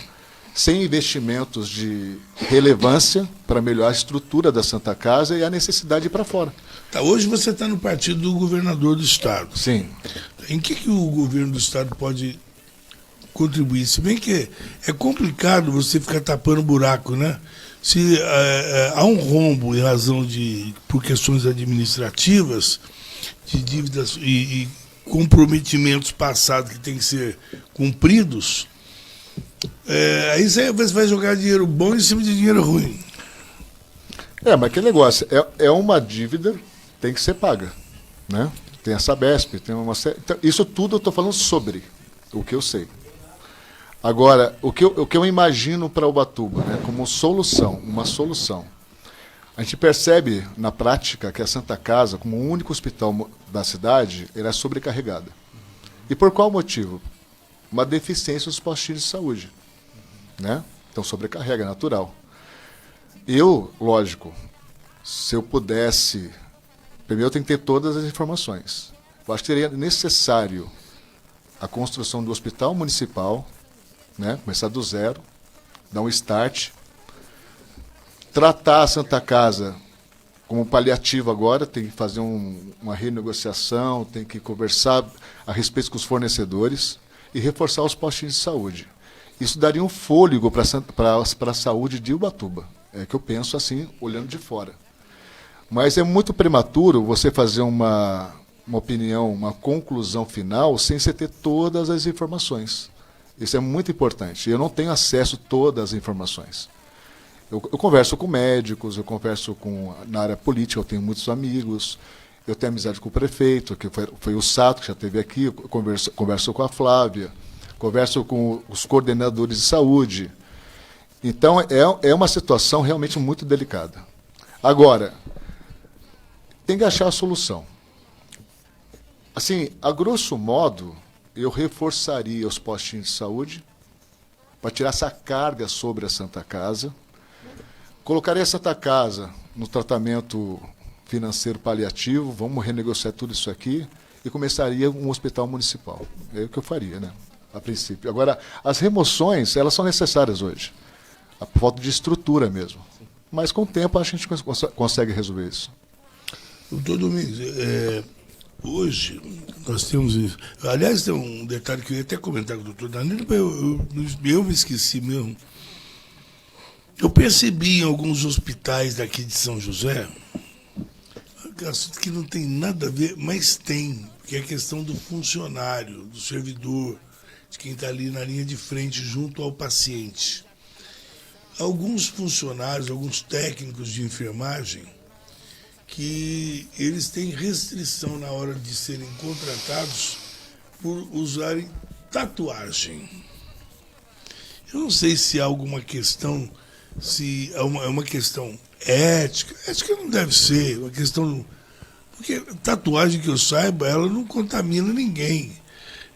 sem investimentos de relevância para melhorar a estrutura da Santa Casa e a necessidade de ir para fora. Tá, hoje você está no partido do governador do Estado. Sim. Em que o governo do Estado pode contribuir? Se bem que é complicado você ficar tapando buraco, né? Se há um rombo em razão por questões administrativas, de dívidas e comprometimentos passados que têm que ser cumpridos, aí você vai jogar dinheiro bom em cima de dinheiro ruim. Mas aquele negócio, é uma dívida, tem que ser paga, né? Tem a Sabesp, tem uma série... Então, isso tudo eu estou falando sobre o que eu sei. Agora, o que eu imagino para Ubatuba, né, como uma solução, a gente percebe na prática que a Santa Casa, como o único hospital da cidade, ela é sobrecarregada. E por qual motivo? Uma deficiência dos postinhos de saúde, né? Então sobrecarrega, é natural. Lógico, se eu pudesse, primeiro eu tenho que ter todas as informações. Eu acho que seria necessário a construção do hospital municipal, né? Começar do zero, dar um start, tratar a Santa Casa como paliativo agora, tem que fazer uma renegociação, tem que conversar a respeito com os fornecedores e reforçar os postinhos de saúde. Isso daria um fôlego para a saúde de Ubatuba. É que eu penso assim, olhando de fora. Mas é muito prematuro você fazer uma opinião, uma conclusão final, sem você ter todas as informações. Isso é muito importante. Eu não tenho acesso a todas as informações. Eu converso com médicos, eu converso na área política, eu tenho muitos amigos, eu tenho amizade com o prefeito, que foi o Sato, que já esteve aqui, eu converso com a Flávia, converso com os coordenadores de saúde. Então, é uma situação realmente muito delicada. Agora, tem que achar a solução. Assim, a grosso modo, eu reforçaria os postinhos de saúde para tirar essa carga sobre a Santa Casa. Colocaria a Santa Casa no tratamento financeiro paliativo, vamos renegociar tudo isso aqui e começaria um hospital municipal. É o que eu faria, né? A princípio. Agora, as remoções, elas são necessárias hoje. A falta de estrutura mesmo. Mas com o tempo a gente consegue resolver isso. Doutor Domingos, hoje nós temos isso. Aliás, tem um detalhe que eu ia até comentar com o doutor Danilo, eu me esqueci mesmo. Eu percebi em alguns hospitais daqui de São José, um assunto que não tem nada a ver, mas tem, que é a questão do funcionário, do servidor, de quem está ali na linha de frente junto ao paciente. Alguns funcionários, alguns técnicos de enfermagem, que eles têm restrição na hora de serem contratados por usarem tatuagem. Eu não sei se há alguma questão, se é uma questão ética. Ética não deve ser, uma questão... Porque tatuagem, que eu saiba, ela não contamina ninguém.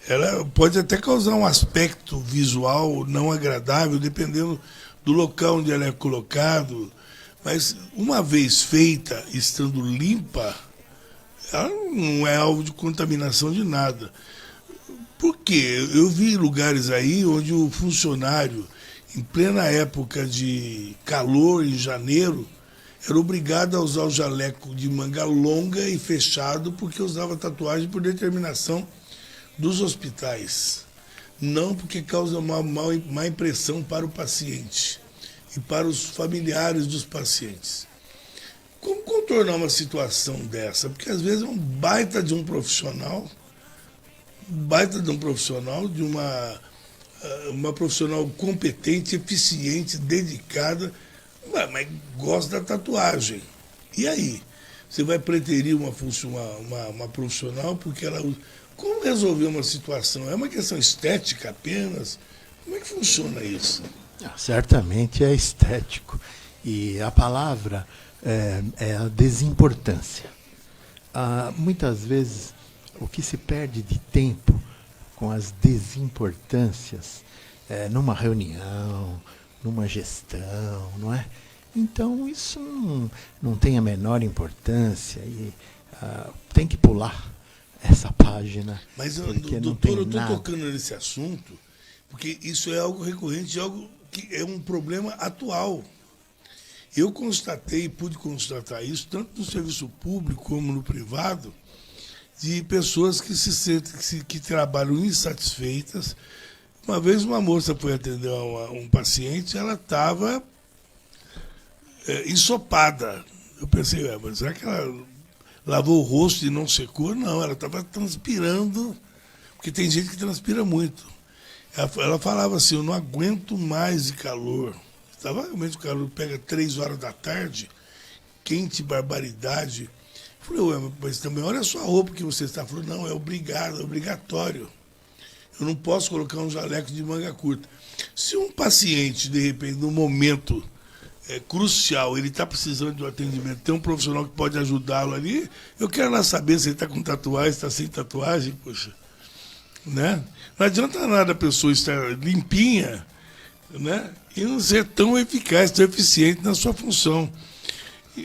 Ela pode até causar um aspecto visual não agradável, dependendo do local onde ela é colocado, mas uma vez feita, estando limpa, ela não é alvo de contaminação de nada. Por quê? Eu vi lugares aí onde o funcionário, em plena época de calor, em janeiro, era obrigado a usar o jaleco de manga longa e fechado porque usava tatuagem por determinação dos hospitais. Não porque causa má impressão para o paciente e para os familiares dos pacientes. Como contornar uma situação dessa? Porque às vezes é um baita de um profissional, de uma profissional competente, eficiente, dedicada, mas gosta da tatuagem. E aí? Você vai preterir uma profissional porque ela usa... Como resolver uma situação? É uma questão estética apenas? Como é que funciona isso? Certamente é estético. E a palavra é a desimportância. Muitas vezes, o que se perde de tempo com as desimportâncias numa reunião, numa gestão, não é? Então, isso não tem a menor importância e tem que pular essa página. Mas, doutor, eu estou tocando nesse assunto porque isso é algo recorrente, algo que é um problema atual. Eu pude constatar isso, tanto no serviço público como no privado, de pessoas que que trabalham insatisfeitas. Uma vez uma moça foi atender um paciente, ela estava ensopada. Eu pensei, mas será que ela lavou o rosto e não secou? Não, ela estava transpirando, porque tem gente que transpira muito. Ela falava assim, eu não aguento mais de calor. Realmente o calor pega 3 horas da tarde, quente, barbaridade. Eu falei, mas também olha a sua roupa que você está. Falou, não, é obrigatório. Eu não posso colocar um jaleco de manga curta. Se um paciente, de repente, num momento crucial, ele está precisando de um atendimento, tem um profissional que pode ajudá-lo ali, eu quero lá saber se ele está com tatuagem, se está sem tatuagem, poxa. Né? Não adianta nada a pessoa estar limpinha, né? E não ser tão eficaz, tão eficiente na sua função.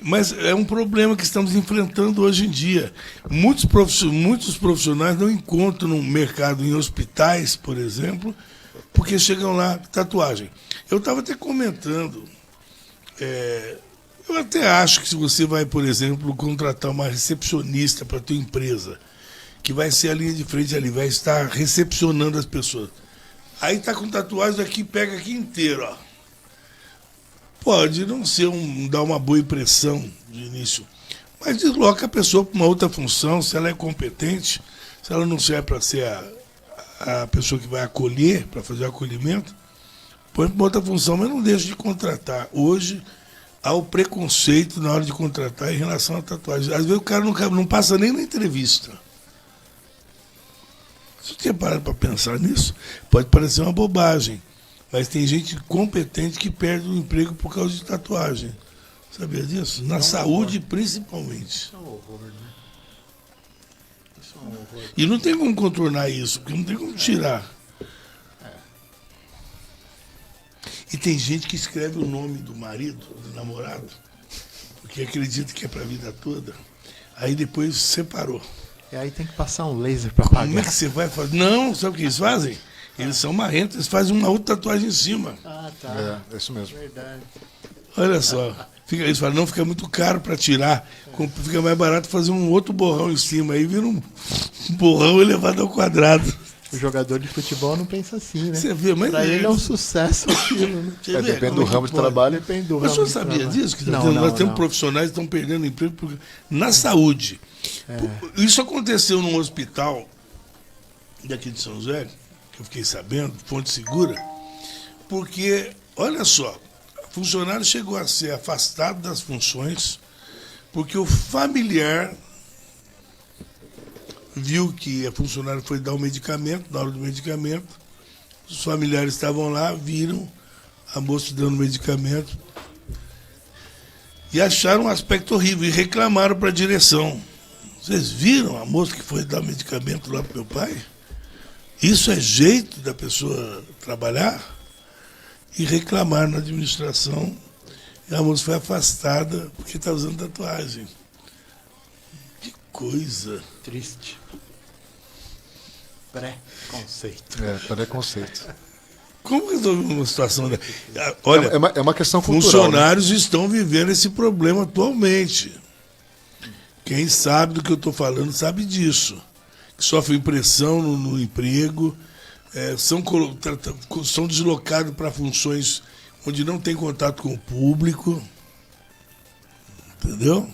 Mas é um problema que estamos enfrentando hoje em dia. Muitos profissionais não encontram no mercado, em hospitais, por exemplo, porque chegam lá, tatuagem. Eu estava até comentando, eu até acho que se você vai, por exemplo, contratar uma recepcionista para a tua empresa, que vai ser a linha de frente ali, vai estar recepcionando as pessoas. Aí está com tatuagem aqui, pega aqui inteiro, ó. Pode não ser dar uma boa impressão de início, mas desloca a pessoa para uma outra função, se ela é competente, se ela não serve para ser a pessoa que vai acolher, para fazer o acolhimento, põe para outra função, mas não deixa de contratar. Hoje, há o preconceito na hora de contratar em relação à tatuagem. Às vezes o cara não passa nem na entrevista. Se você tinha parado para pensar nisso, pode parecer uma bobagem, mas tem gente competente que perde o emprego por causa de tatuagem. Sabia disso? Na saúde, principalmente. E não tem como contornar isso, porque não tem como tirar. E tem gente que escreve o nome do marido, do namorado, porque acredita que é para a vida toda. Aí depois separou. E aí tem que passar um laser para apagar. Como é que você vai fazer? Não, sabe o que eles fazem? Eles são marrentos, eles fazem uma outra tatuagem em cima. Ah, tá. É isso mesmo. Verdade. Olha só. Eles falam, não, fica muito caro para tirar. Fica mais barato fazer um outro borrão em cima. Aí vira um borrão elevado ao quadrado. O jogador de futebol não pensa assim, né? Você vê, mas pra ele é um sucesso aquilo, né? Depende do ramo de trabalho. Depende do mas ramo o senhor sabia disso? Que não, nós temos profissionais que estão perdendo emprego na saúde. Isso aconteceu num hospital daqui de São José, que eu fiquei sabendo, fonte segura, porque, olha só, o funcionário chegou a ser afastado das funções porque o familiar viu que a funcionária foi dar o medicamento, na hora do medicamento, os familiares estavam lá, viram a moça dando o medicamento e acharam um aspecto horrível e reclamaram para a direção. Vocês viram a moça que foi dar o medicamento lá para meu pai? Isso é jeito da pessoa trabalhar? E reclamaram na administração e a moça foi afastada porque está usando tatuagem. Que coisa. Triste. Pré-conceito. Pré-conceito. Como resolver uma situação dessa? Olha, é uma questão cultural. Funcionários, né, estão vivendo esse problema atualmente. Quem sabe do que eu estou sabe disso. Que sofrem pressão no emprego, são deslocados para funções onde não tem contato com o público. Entendeu?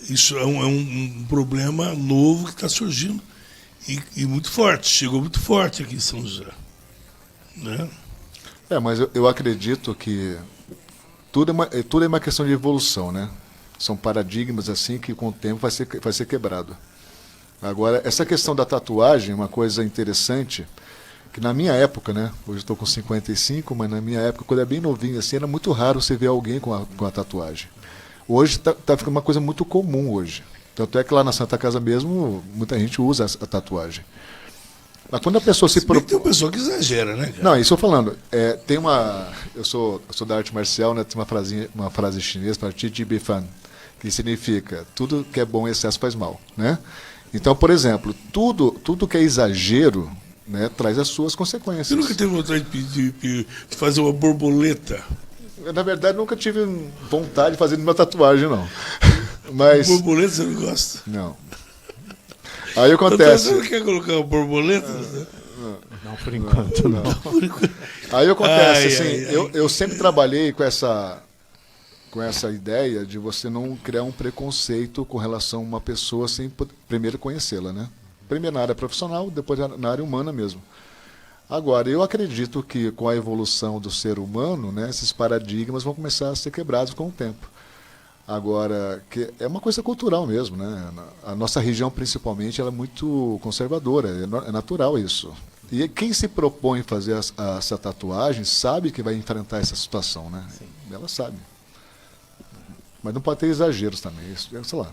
Isso é um problema novo que está surgindo e muito forte, chegou muito forte aqui em São José. Né? Mas eu acredito que tudo é uma questão de evolução, né? São paradigmas assim que com o tempo vai ser quebrado. Agora, essa questão da tatuagem é uma coisa interessante, que na minha época, né? Hoje estou com 55, mas na minha época, quando era bem novinho assim, era muito raro você ver alguém com a tatuagem. Hoje está ficando uma coisa muito comum hoje. Tanto é que lá na Santa Casa mesmo, muita gente usa a tatuagem. Mas quando a pessoa se propõe... Tem uma pessoa que exagera, né, cara? Não, isso eu falando. Tem uma... Eu sou da arte marcial, né? Tem uma frase chinesa para Chi Ji Bi Fan, que significa tudo que é bom em excesso faz mal, né? Então, por exemplo, tudo que é exagero, né, traz as suas consequências. Você nunca teve vontade de fazer uma borboleta? Na verdade, nunca tive vontade de fazer nenhuma tatuagem, não. Mas... Borboleta você não gosta? Não. Aí acontece... Você não quer colocar uma borboleta? Não, por enquanto não. Aí acontece, eu sempre trabalhei com essa ideia de você não criar um preconceito com relação a uma pessoa sem primeiro conhecê-la, né? Primeiro na área profissional, depois na área humana mesmo. Agora, eu acredito que com a evolução do ser humano, né, esses paradigmas vão começar a ser quebrados com o tempo. Agora, que é uma coisa cultural mesmo, né? A nossa região, principalmente, ela é muito conservadora, é natural isso. E quem se propõe fazer essa tatuagem sabe que vai enfrentar essa situação, né? Sim. Ela sabe. Mas não pode ter exageros também, isso, sei lá.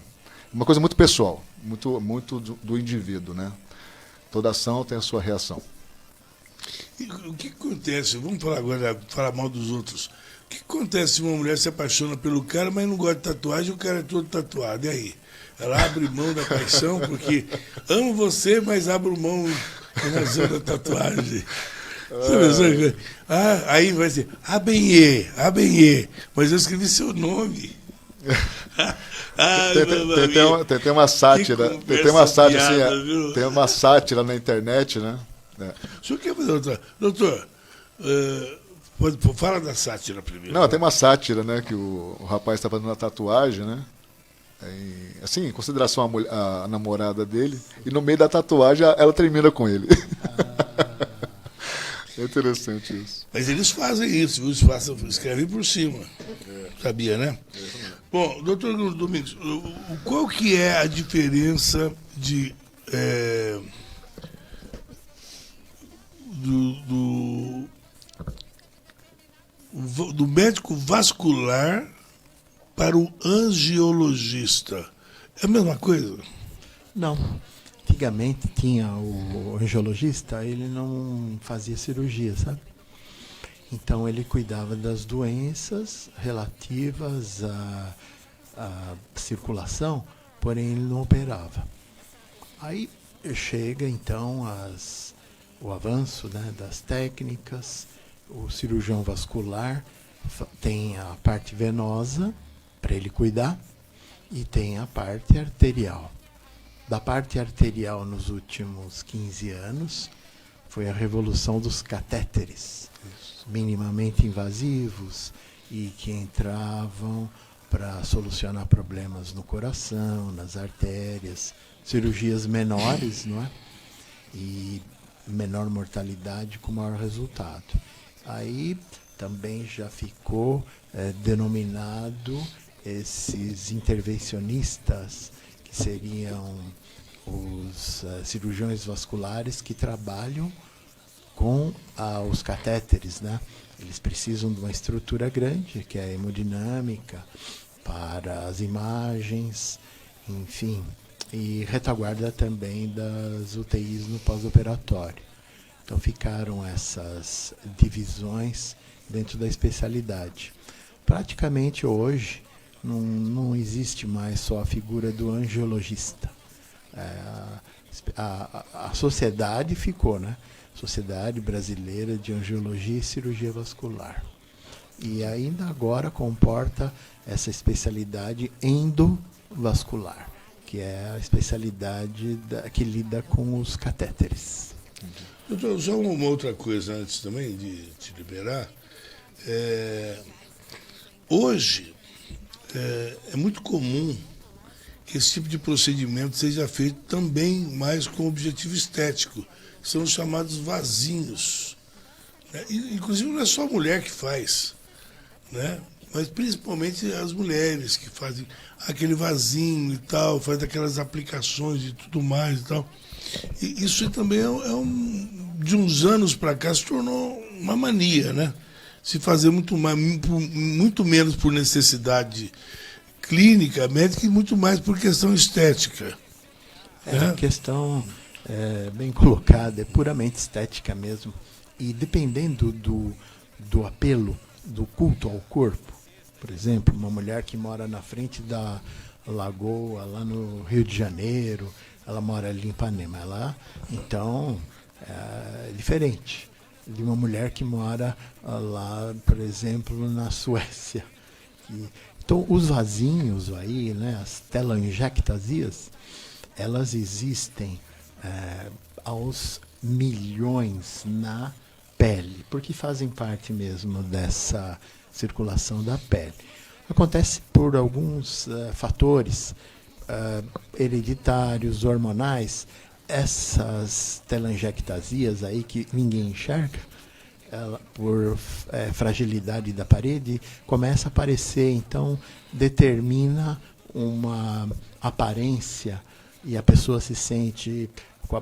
Uma coisa muito pessoal, muito do indivíduo, né? Toda ação tem a sua reação. E o que acontece? Vamos falar agora, falar mal dos outros. O que acontece se uma mulher se apaixona pelo cara, mas não gosta de tatuagem, o cara é todo tatuado? E aí? Ela abre mão da paixão, porque amo você, mas abro mão em razão da tatuagem. Aí vai dizer, Abenhê, mas eu escrevi seu nome. Tem uma sátira, tem uma sátira na internet, né? O senhor quer fazer outra? Doutor, fala da sátira primeiro. Não, tem uma sátira, né? Que o rapaz está fazendo uma tatuagem, né? Assim, em consideração a namorada dele, e no meio da tatuagem ela termina com ele. É interessante isso. Mas eles fazem isso, viu? Eles escrevem por cima. Sabia, né? Bom, doutor Domingos, qual que é a diferença do médico vascular para o angiologista? É a mesma coisa? Não. Antigamente tinha o angiologista, ele não fazia cirurgia, sabe? Então ele cuidava das doenças relativas à circulação, porém ele não operava. Aí chega então o avanço, né, das técnicas. O cirurgião vascular tem a parte venosa para ele cuidar e tem a parte arterial. Da parte arterial, nos últimos 15 anos, foi a revolução dos catéteres, minimamente invasivos e que entravam para solucionar problemas no coração, nas artérias, cirurgias menores, não é? E menor mortalidade com maior resultado. Aí também já ficou denominado esses intervencionistas, que seriam os cirurgiões vasculares que trabalham com os catéteres, né? Eles precisam de uma estrutura grande, que é a hemodinâmica, para as imagens, enfim, e retaguarda também das UTIs no pós-operatório. Então ficaram essas divisões dentro da especialidade. Praticamente hoje não existe mais só a figura do angiologista. A sociedade ficou, né? Sociedade Brasileira de Angiologia e Cirurgia Vascular. E ainda agora comporta essa especialidade endovascular, que é a especialidade que lida com os catéteres. Doutor, só uma outra coisa antes também de te liberar. Hoje é muito comum que esse tipo de procedimento seja feito também mais com objetivo estético, que são os chamados vasinhos. Né? Inclusive não é só a mulher que faz, né? Mas principalmente as mulheres que fazem aquele vasinho e tal, fazem aquelas aplicações e tudo mais e tal. E isso também de uns anos para cá se tornou uma mania, né? Se fazer muito menos por necessidade clínica, médica, e muito mais por questão estética. A questão bem colocada, é puramente estética mesmo. E dependendo do apelo, do culto ao corpo, por exemplo, uma mulher que mora na frente da lagoa, lá no Rio de Janeiro, ela mora ali em Ipanema, então é diferente de uma mulher que mora lá, por exemplo, na Suécia. Então, os vasinhos aí, né, as telangiectasias, elas existem aos milhões na pele, porque fazem parte mesmo dessa circulação da pele. Acontece por alguns fatores hereditários, hormonais. Essas telangiectasias aí que ninguém enxerga, por fragilidade da parede, começa a aparecer, então determina uma aparência e a pessoa se sente com a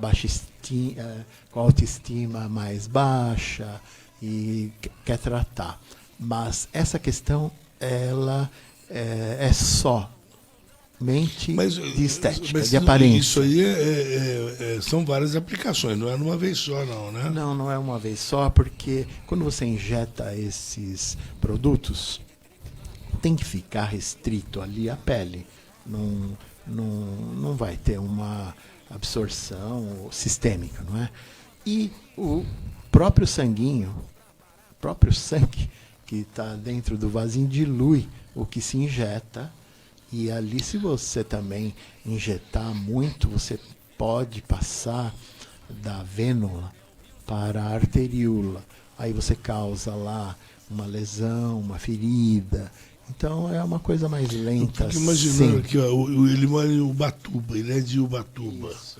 com a autoestima mais baixa e quer tratar. Mas essa questão, ela é somente de estética, de aparência. Isso aí são várias aplicações, não é uma vez só, não, né? Não é uma vez só, porque quando você injeta esses produtos, tem que ficar restrito ali a pele. Não vai ter uma absorção sistêmica, não é? E o próprio sangue que está dentro do vasinho dilui o que se injeta. E ali, se você também injetar muito, você pode passar da vênula para a arteríola. Aí você causa lá uma lesão, uma ferida, Então é uma coisa mais lenta. Eu fico imaginando aqui, ó, ele mora em Ubatuba, ele é de Ubatuba. Isso.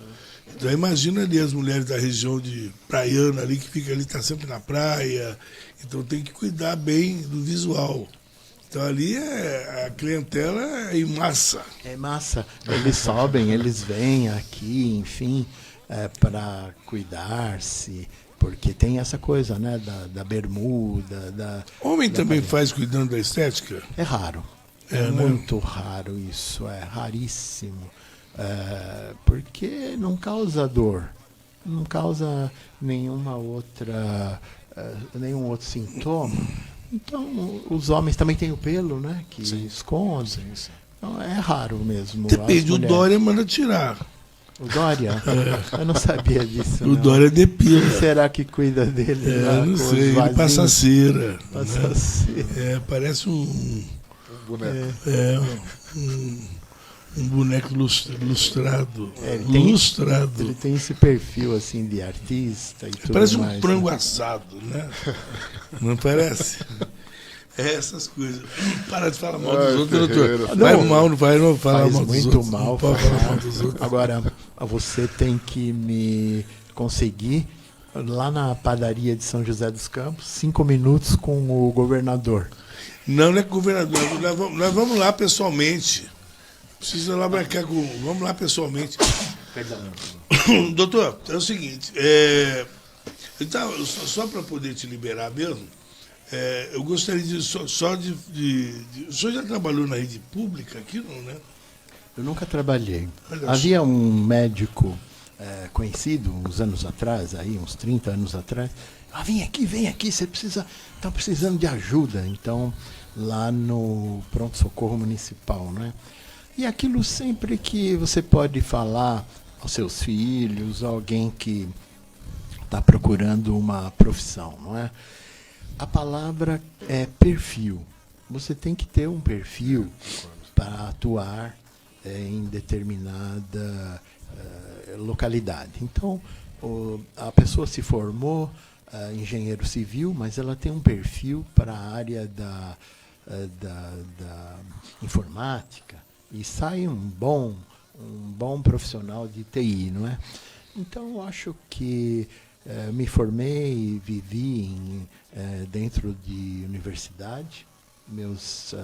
Então imagina ali as mulheres da região de Praiana ali, que fica ali, tá sempre na praia. Então tem que cuidar bem do visual. Então ali a clientela é em massa. É massa. Eles sobem, eles vêm aqui, enfim, para cuidar-se. Porque tem essa coisa, né, da bermuda, Homem também faz cuidando da estética? É raro. É muito raro isso, é raríssimo. Porque não causa dor, não causa nenhum outro sintoma. Então, os homens também têm o pelo, né, que esconde. Sim. Então, é raro mesmo. Depende, o Dória manda tirar. O Dória? Eu não sabia disso. O Dória depila. Quem será que cuida dele? Não sei, ele passa cera. Passa cera. Parece um boneco. Um boneco lustrado. Ele tem esse perfil assim de artista e tudo parece mais. Um frango assado, né? Não parece? Essas coisas. Para de falar mal dos outros, doutor. Vai mal, não vai não falar mal dos outros. Não pode falar mal dos outros. Agora, você tem que me conseguir lá na padaria de São José dos Campos, 5 minutos com o governador. Não é com o governador. Nós vamos lá pessoalmente. Precisa lá marcar com. Vamos lá pessoalmente. Perdão. Doutor, é o seguinte. Então, só para poder te liberar mesmo. Eu gostaria de o senhor já trabalhou na rede pública aqui, não, né? Eu nunca trabalhei. Havia um médico conhecido uns anos atrás, aí, uns 30 anos atrás. Vem aqui, você está precisando de ajuda. Então, lá no pronto-socorro municipal, né? E aquilo sempre que você pode falar aos seus filhos, alguém que está procurando uma profissão, não é? A palavra é perfil. Você tem que ter um perfil para atuar em determinada localidade. Então, a pessoa se formou engenheiro civil, mas ela tem um perfil para a área da informática e sai um bom profissional de TI, não é? Então, eu acho que me formei, vivi dentro de universidade. Meus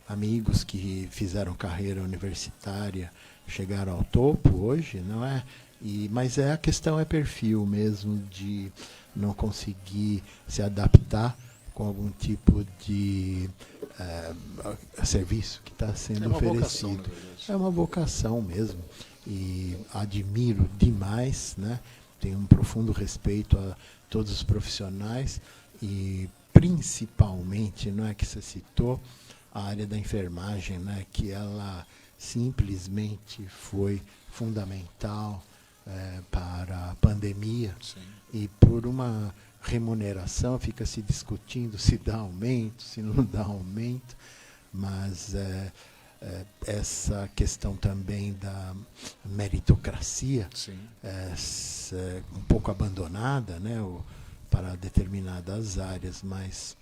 amigos que fizeram carreira universitária chegaram ao topo hoje, não é? Mas a questão é perfil mesmo, de não conseguir se adaptar com algum tipo de serviço que está sendo oferecido. É uma vocação mesmo. E admiro demais, né? Tenho um profundo respeito a todos os profissionais e principalmente, não é, que você citou, a área da enfermagem, né, que ela simplesmente foi fundamental para a pandemia. Sim. E por uma remuneração fica se discutindo se dá aumento, se não dá aumento, mas essa questão também da meritocracia um pouco abandonada, né, para determinadas áreas, mas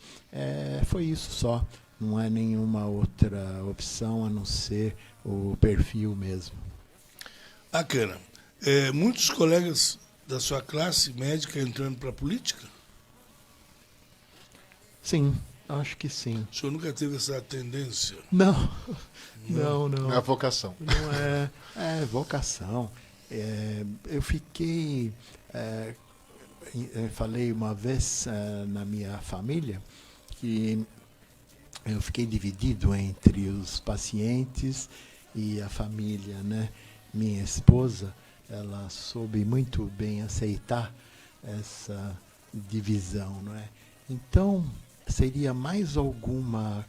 foi isso só, não há nenhuma outra opção a não ser o perfil mesmo. Bacana. Muitos colegas da sua classe médica entrando para a política? Sim, acho que sim. O senhor nunca teve essa tendência? Não. É a vocação. Não é vocação. Eu fiquei... falei uma vez na minha família que eu fiquei dividido entre os pacientes e a família, né? Minha esposa, ela soube muito bem aceitar essa divisão, não é? Então, seria mais alguma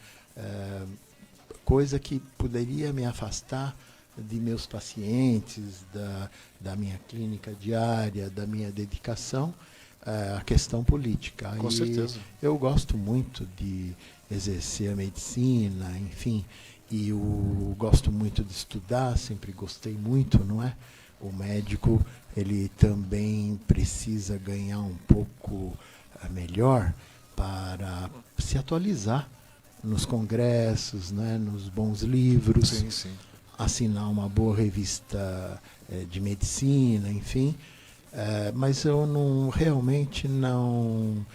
coisa que poderia me afastar de meus pacientes, da minha clínica diária, da minha dedicação, a questão política. Com certeza. Eu gosto muito de exercer a medicina, enfim, e eu gosto muito de estudar, sempre gostei muito, não é? O médico, ele também precisa ganhar um pouco melhor para se atualizar nos congressos, né, nos bons livros, Sim, sim. assinar uma boa revista de medicina, enfim. Mas eu realmente não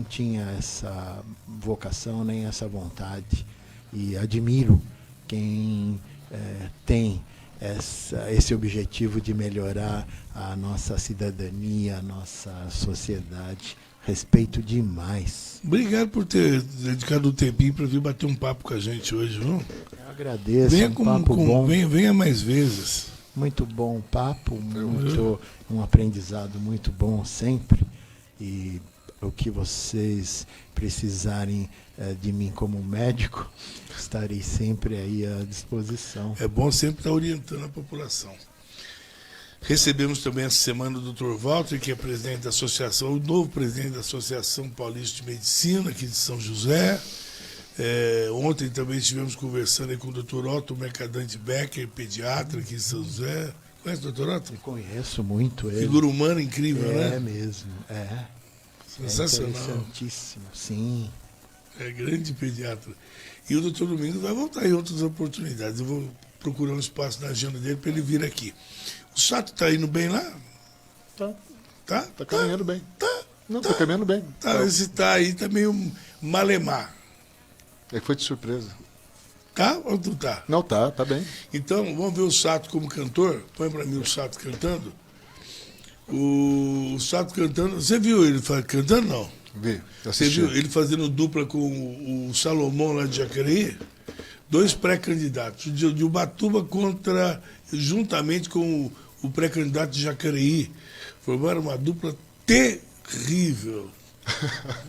tinha essa vocação nem essa vontade. E admiro quem tem esse objetivo de melhorar a nossa cidadania, a nossa sociedade. Respeito demais. Obrigado por ter dedicado um tempinho para vir bater um papo com a gente hoje, viu? Eu agradeço. Venha Papo bom. Venha mais vezes. Muito bom papo, um aprendizado muito bom sempre. E o que vocês precisarem de mim como médico, estarei sempre aí à disposição. É bom sempre estar orientando a população. Recebemos também essa semana o Dr. Walter, que é presidente da associação, o novo presidente da Associação Paulista de Medicina, aqui de São José. Ontem também estivemos conversando aí com o Dr. Otto Mercadante Becker, pediatra aqui de São José. Conhece o Dr. Otto? Conheço muito ele. Figura humana incrível, né? É mesmo, Sensacional. Interessantíssimo, sim. É grande pediatra. E o Dr. Domingos vai voltar em outras oportunidades. Eu vou procurar um espaço na agenda dele para ele vir aqui. O Sato está indo bem lá? Tá. Tá? Tá caminhando bem. Tá. Não, tá caminhando bem. Tá, esse tá aí, tá meio malemar. É que foi de surpresa. Tá ou tu tá? Não, tá bem. Então, vamos ver o Sato como cantor? Põe para mim o Sato cantando. O Sato cantando. Você viu ele cantando, não? Vi, Você viu ele fazendo dupla com o Salomão lá de Jacareí? 2 pré-candidatos. De Ubatuba juntamente com o pré-candidato de Jacareí. Formaram uma dupla terrível.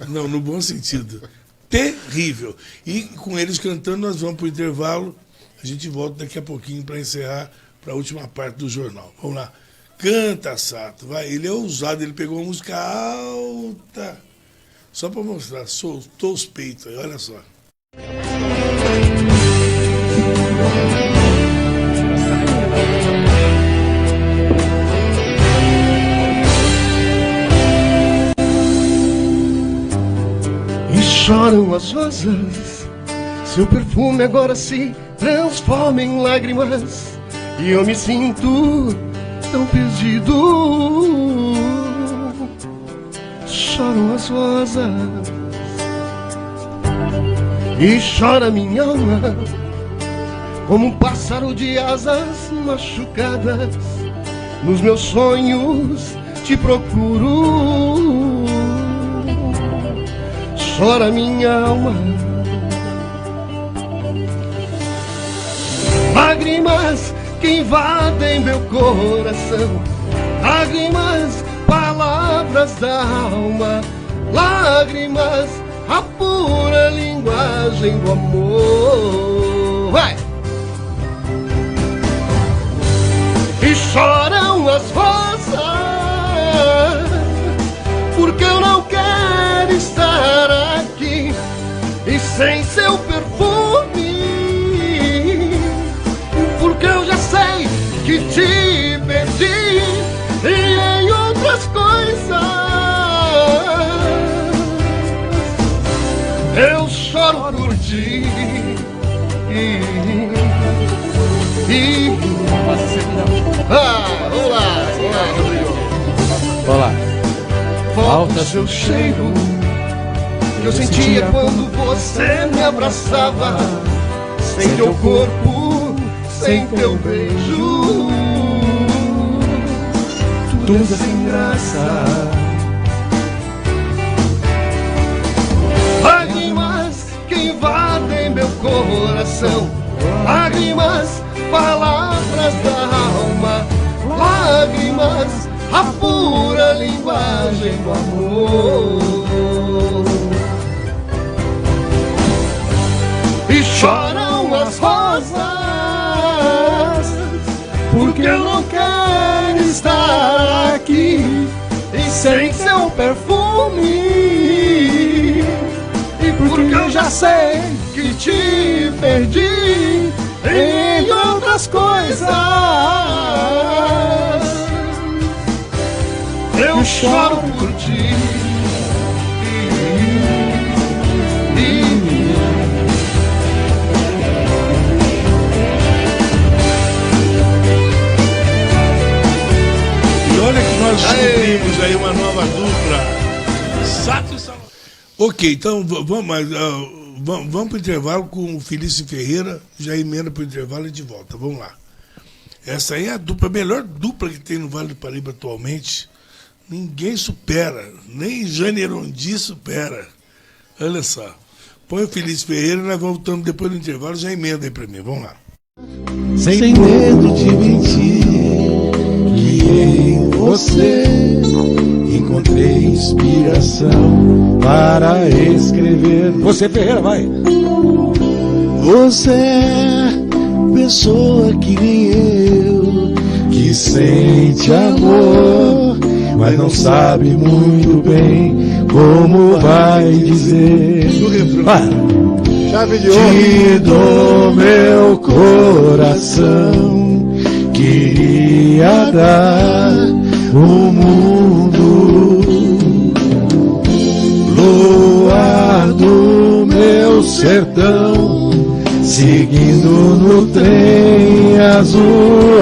Não, no bom sentido. Terrível. E com eles cantando, nós vamos para o intervalo. A gente volta daqui a pouquinho para encerrar para a última parte do jornal. Vamos lá. Canta, Sato. Vai. Ele é ousado, ele pegou uma música alta. Só para mostrar. Soltou os peitos aí, olha só. Choram as rosas, seu perfume agora se transforma em lágrimas e eu me sinto tão perdido. Choram as rosas e chora minha alma como um pássaro de asas machucadas. Nos meus sonhos te procuro. Chora minha alma, lágrimas que invadem meu coração, lágrimas, palavras da alma, lágrimas, a pura linguagem do amor. Vai! E choram as rosas, porque eu não quero estar aqui e sem seu perfume, porque eu já sei que te perdi e em outras coisas eu choro por ti. Vamos lá, Olá. Volta o seu cheiro que eu sentia quando você me abraçava, sem teu corpo, sem teu beijo, tudo é sem graça. Lágrimas que invadem meu coração, lágrimas, palavras da alma, lágrimas, a pura linguagem do amor. E choram as rosas, porque eu não quero estar aqui e sem seu perfume, e porque eu já sei que te perdi em outras coisas. Eu choro por ti. aí uma nova dupla. Sato e Salomão. Ok, então vamos para o intervalo com o Felício Ferreira, já emenda para o intervalo e de volta. Vamos lá. Essa aí é a melhor dupla que tem no Vale do Paraíba atualmente. Ninguém supera, nem Jane Erondi supera. Olha só. Põe o Felício Ferreira e nós voltamos depois do intervalo, já emenda aí para mim. Vamos lá. Sem medo de mentir, que em você encontrei inspiração para escrever. Você, Ferreira, vai! Você é pessoa que nem eu, que sente amor, mas não sabe muito bem como vai dizer. Vai! Chave de ouro. Te dou meu coração, queria dar o mundo. Luar do meu sertão, seguindo no trem azul.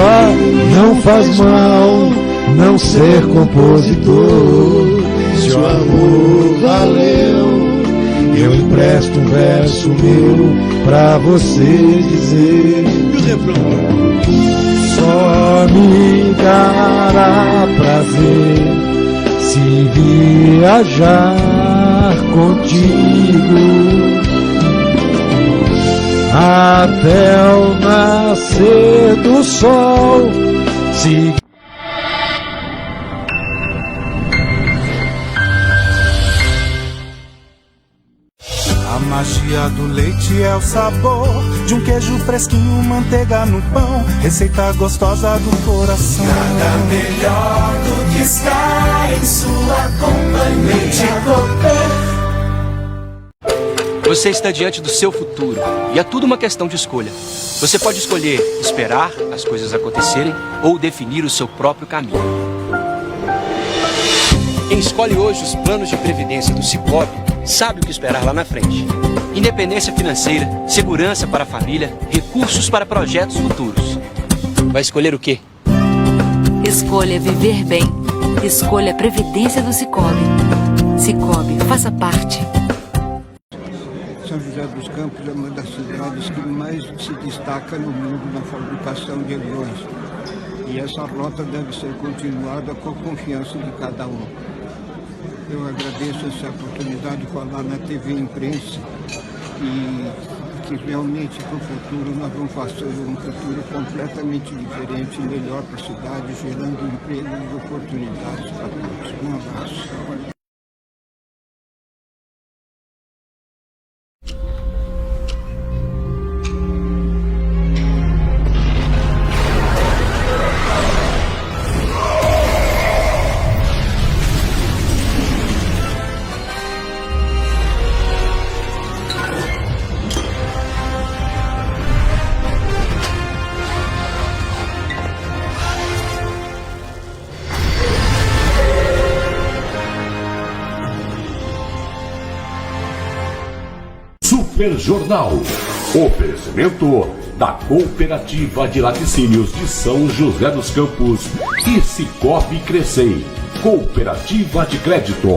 Não faz mal não ser compositor, se o amor valeu, eu empresto um verso meu pra você dizer. E o refrão? Só me dará prazer se viajar contigo até o nascer do sol. A magia do leite é o sabor de um queijo fresquinho, manteiga no pão, receita gostosa do coração. Nada melhor do que estar em sua companhia. Você está diante do seu futuro e é tudo uma questão de escolha. Você pode escolher esperar as coisas acontecerem ou definir o seu próprio caminho. Quem escolhe hoje os planos de previdência do Cicobi sabe o que esperar lá na frente. Independência financeira, segurança para a família, recursos para projetos futuros. Vai escolher o quê? Escolha viver bem. Escolha a Previdência do Cicobi. Cicobi, faça parte. São José dos Campos é uma das cidades que mais se destaca no mundo na fabricação de aviões. E essa rota deve ser continuada com a confiança de cada um. Eu agradeço essa oportunidade de falar na TV Imprensa e que realmente para o futuro nós vamos fazer um futuro completamente diferente, melhor para a cidade, gerando empregos e oportunidades para todos. Um abraço. Super Jornal. Oferecimento da Cooperativa de Laticínios de São José dos Campos e Cicobi Crescei. Cooperativa de Crédito.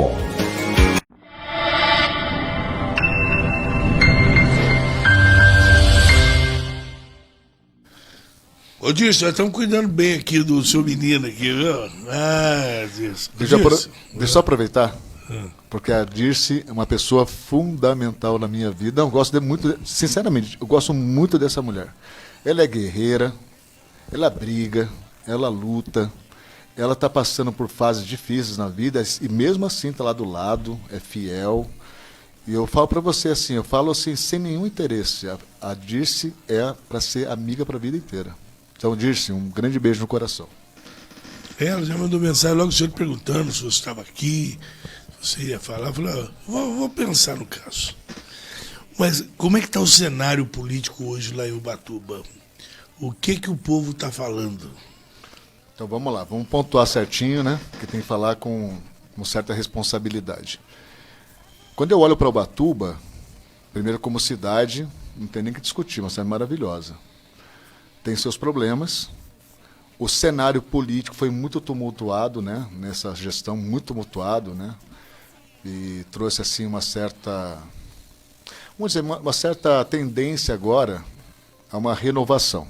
Ô Dirce, nós estamos cuidando bem aqui do seu menino aqui, viu? Ah, Dirce. Deixa eu só aproveitar. Porque a Dirce é uma pessoa fundamental na minha vida. Eu gosto muito, sinceramente, eu gosto muito dessa mulher. Ela é guerreira, ela briga, ela luta, ela está passando por fases difíceis na vida e mesmo assim está lá do lado, é fiel. E eu falo para você assim, eu falo assim sem nenhum interesse. A Dirce é para ser amiga para a vida inteira. Então, Dirce, um grande beijo no coração. Ela já mandou mensagem logo o senhor perguntando se você estava aqui. Você ia falar, eu falei, vou pensar no caso. Mas como é que está o cenário político hoje lá em Ubatuba? O que o povo está falando? Então vamos lá, vamos pontuar certinho, né? Porque tem que falar com certa responsabilidade. Quando eu olho para Ubatuba, primeiro como cidade, não tem nem que discutir, uma cidade maravilhosa. Tem seus problemas, o cenário político foi muito tumultuado, né? Nessa gestão, muito tumultuado, né? E trouxe assim uma certa, vamos dizer, uma certa tendência agora a uma renovação.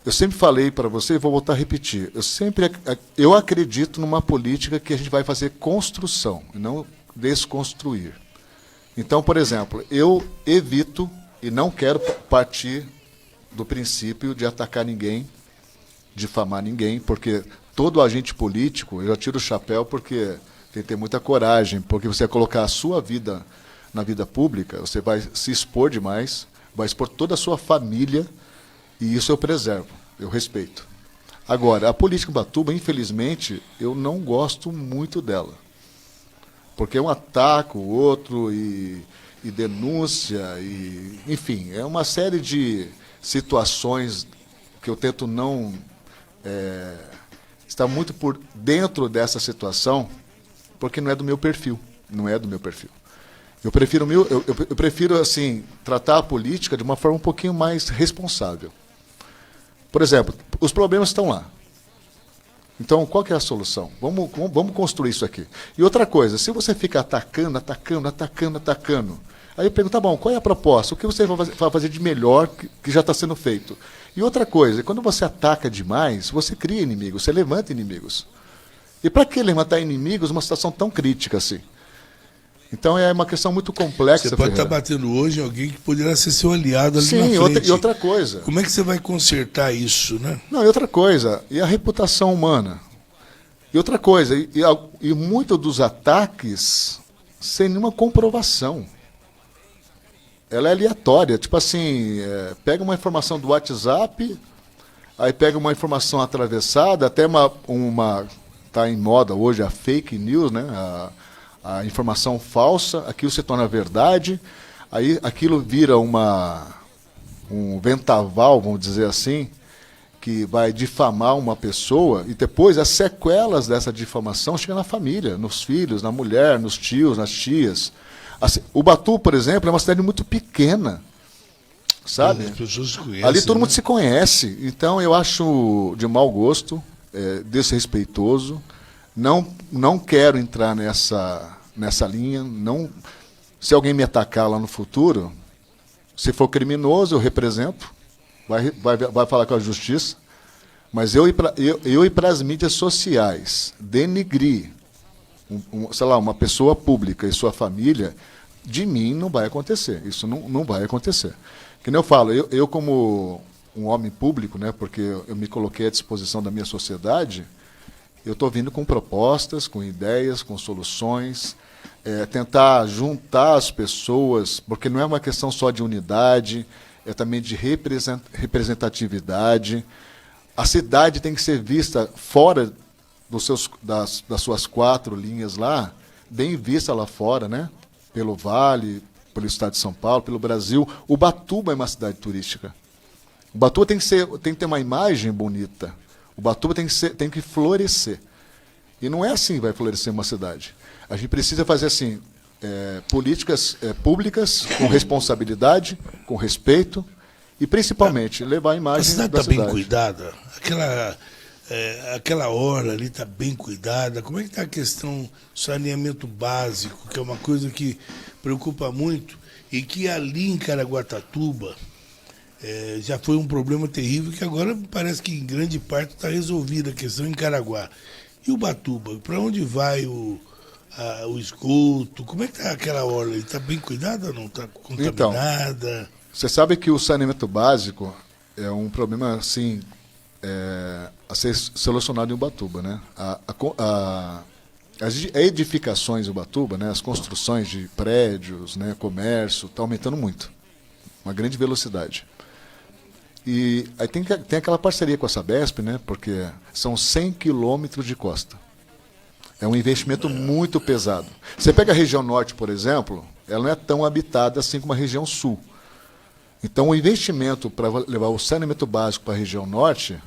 Eu sempre falei para você e vou voltar a repetir. Eu acredito numa política que a gente vai fazer construção e não desconstruir. Então, por exemplo, eu evito e não quero partir do princípio de atacar ninguém, difamar ninguém, porque todo agente político, eu já tiro o chapéu porque tem que ter muita coragem, porque você vai colocar a sua vida na vida pública, você vai se expor demais, vai expor toda a sua família. E isso eu preservo, eu respeito. Agora, a política em Ubatuba, infelizmente, eu não gosto muito dela. Porque um ataca o outro e denúncia, enfim, é uma série de situações que eu tento não estar muito por dentro dessa situação, porque não é do meu perfil. Não é do meu perfil. Eu prefiro assim, tratar a política de uma forma um pouquinho mais responsável. Por exemplo, os problemas estão lá. Então, qual que é a solução? Vamos construir isso aqui. E outra coisa, se você fica atacando, aí eu pergunto, tá bom, qual é a proposta? O que você vai fazer de melhor que já está sendo feito? E outra coisa, quando você ataca demais, você cria inimigos, você levanta inimigos. E para que levantar inimigos numa situação tão crítica assim? Então é uma questão muito complexa. Você pode estar batendo hoje em alguém que poderia ser seu aliado ali na frente. E outra coisa. Como é que você vai consertar isso, né? Não, e outra coisa, e a reputação humana? E outra coisa, e muito dos ataques sem nenhuma comprovação. Ela é aleatória, tipo assim, pega uma informação do WhatsApp, aí pega uma informação atravessada, até tá em moda hoje a fake news, né? A informação falsa, aquilo se torna verdade, aí aquilo vira um vendaval, vamos dizer assim, que vai difamar uma pessoa, e depois as sequelas dessa difamação chegam na família, nos filhos, na mulher, nos tios, nas tias. Assim, Ubatuba, por exemplo, é uma cidade muito pequena, sabe? As pessoas se conhecem, ali todo mundo se conhece, então eu acho de mau gosto, desrespeitoso. Não quero entrar nessa linha. Não, se alguém me atacar lá no futuro, se for criminoso, eu represento, vai falar com a justiça. Mas eu ir para as mídias sociais, denigrir, sei lá, uma pessoa pública e sua família, de mim não vai acontecer. Isso não vai acontecer. Que nem eu falo, eu como um homem público, né, porque eu me coloquei à disposição da minha sociedade, eu estou vindo com propostas, com ideias, com soluções, tentar juntar as pessoas, porque não é uma questão só de unidade, é também de representatividade. A cidade tem que ser vista fora das suas 4 linhas lá, bem vista lá fora, né? Pelo Vale, pelo Estado de São Paulo, pelo Brasil. Ubatuba é uma cidade turística. Ubatuba tem que ter uma imagem bonita. Ubatuba tem que florescer. E não é assim que vai florescer uma cidade. A gente precisa fazer assim, políticas públicas com responsabilidade, com respeito e principalmente levar a imagem da cidade. A cidade está bem cuidada? Aquela hora ali está bem cuidada? Como é que está a questão do saneamento básico, que é uma coisa que preocupa muito e que ali em Caraguatatuba já foi um problema terrível, que agora parece que em grande parte está resolvida a questão em Caraguá. E Ubatuba, para onde vai o esgoto? Como é que está aquela orla? Está bem cuidada ou não? Está contaminada? Então, você sabe que o saneamento básico é um problema assim, a ser solucionado em Ubatuba, né? As edificações em Ubatuba, né, as construções de prédios, né, comércio, está aumentando muito. Uma grande velocidade. E aí tem aquela parceria com a Sabesp, né, porque são 100 quilômetros de costa. É um investimento muito pesado. Você pega a região norte, por exemplo, ela não é tão habitada assim como a região sul. Então o investimento para levar o saneamento básico para a região norte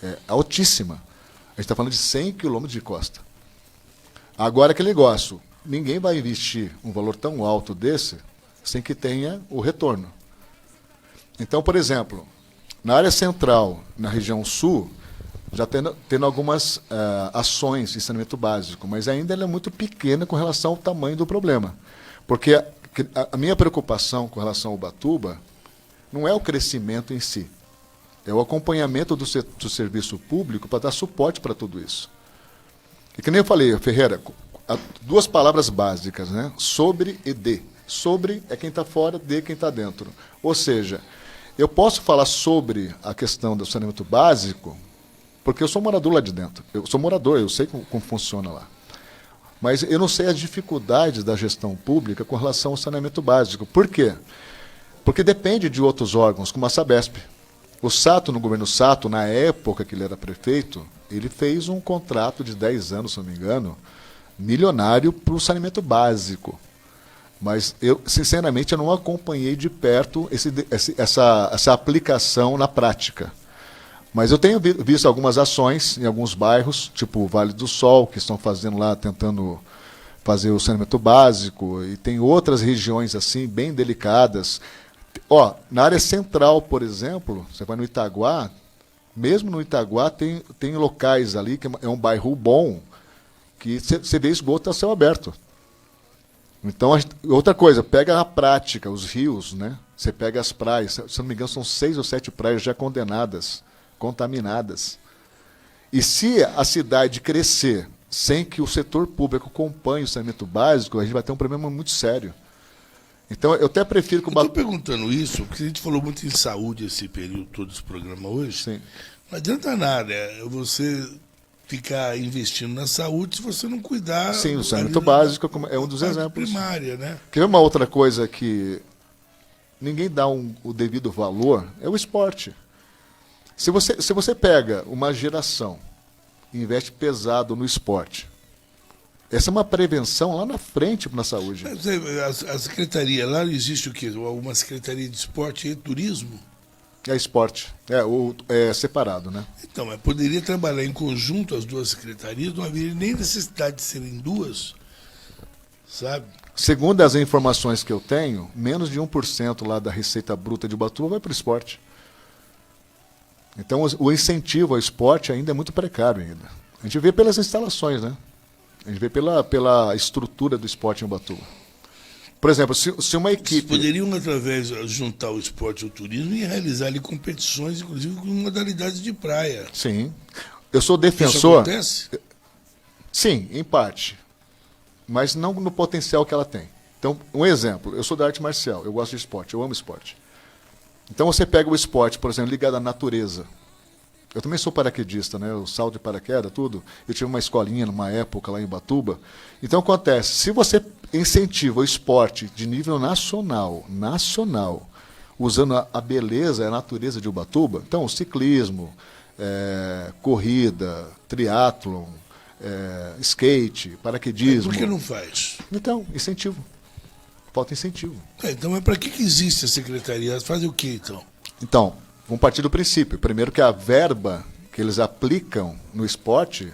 é altíssima. A gente está falando de 100 quilômetros de costa. Agora, aquele negócio, ninguém vai investir um valor tão alto desse sem que tenha o retorno. Então, por exemplo, Na área central, na região sul, já tendo algumas ações de saneamento básico, mas ainda ela é muito pequena com relação ao tamanho do problema. Porque a minha preocupação com relação ao Ubatuba não é o crescimento em si, é o acompanhamento do serviço público para dar suporte para tudo isso. E que nem eu falei, Ferreira, duas palavras básicas, né? Sobre e de. Sobre é quem está fora, de quem está dentro. Ou seja, eu posso falar sobre a questão do saneamento básico, porque eu sou morador lá de dentro. Eu sou morador, eu sei como funciona lá. Mas eu não sei as dificuldades da gestão pública com relação ao saneamento básico. Por quê? Porque depende de outros órgãos, como a Sabesp. O Sato, no governo Sato, na época que ele era prefeito, ele fez um contrato de 10 anos, se não me engano, milionário para o saneamento básico. Mas eu, sinceramente, eu não acompanhei de perto essa aplicação na prática. Mas eu tenho visto algumas ações em alguns bairros, tipo o Vale do Sol, que estão fazendo lá, tentando fazer o saneamento básico, e tem outras regiões assim, bem delicadas. Na área central, por exemplo, você vai no Itaguá, mesmo no Itaguá tem locais ali, que é um bairro bom, que você vê esgoto a céu aberto. Então, outra coisa, pega na prática os rios, né? Você pega as praias, se não me engano, são 6 ou 7 praias já condenadas, contaminadas. E se a cidade crescer sem que o setor público acompanhe o saneamento básico, a gente vai ter um problema muito sério. Então, eu até prefiro que o... Estou perguntando isso, porque a gente falou muito em saúde esse período todo desse programa hoje. Sim. Não adianta nada você ficar investindo na saúde se você não cuidar... Sim, o saneamento básico é um dos exemplos. Primária, né? Quer ver uma outra coisa que ninguém dá o devido valor? É o esporte. Se você pega uma geração e investe pesado no esporte, essa é uma prevenção lá na frente na saúde. A secretaria, lá existe o quê? Uma secretaria de esporte e turismo? É esporte. É separado, né? Então, mas poderia trabalhar em conjunto as duas secretarias, não haveria nem necessidade de serem duas, sabe? Segundo as informações que eu tenho, menos de 1% lá da receita bruta de Ubatuba vai para o esporte. Então, o incentivo ao esporte ainda é muito precário ainda. A gente vê pelas instalações, né? A gente vê pela estrutura do esporte em Ubatuba. Por exemplo, se uma equipe... Vocês poderiam, através de juntar o esporte ao turismo e realizar ali competições, inclusive com modalidades de praia. Sim. Eu sou defensor... Isso acontece? Sim, em parte. Mas não no potencial que ela tem. Então, um exemplo. Eu sou da arte marcial, eu gosto de esporte, eu amo esporte. Então você pega o esporte, por exemplo, ligado à natureza. Eu também sou paraquedista, né? Eu salto de paraquedas, tudo. Eu tive uma escolinha numa época lá em Ubatuba. Então acontece, se você incentiva o esporte de nível nacional, usando a beleza e a natureza de Ubatuba, então o ciclismo, corrida, triatlon, skate, paraquedismo. Por que não faz? Então, incentivo. Falta incentivo. Então, mas para que existe a secretaria? Fazem o quê, então? Então, vamos partir do princípio. Primeiro que a verba que eles aplicam no esporte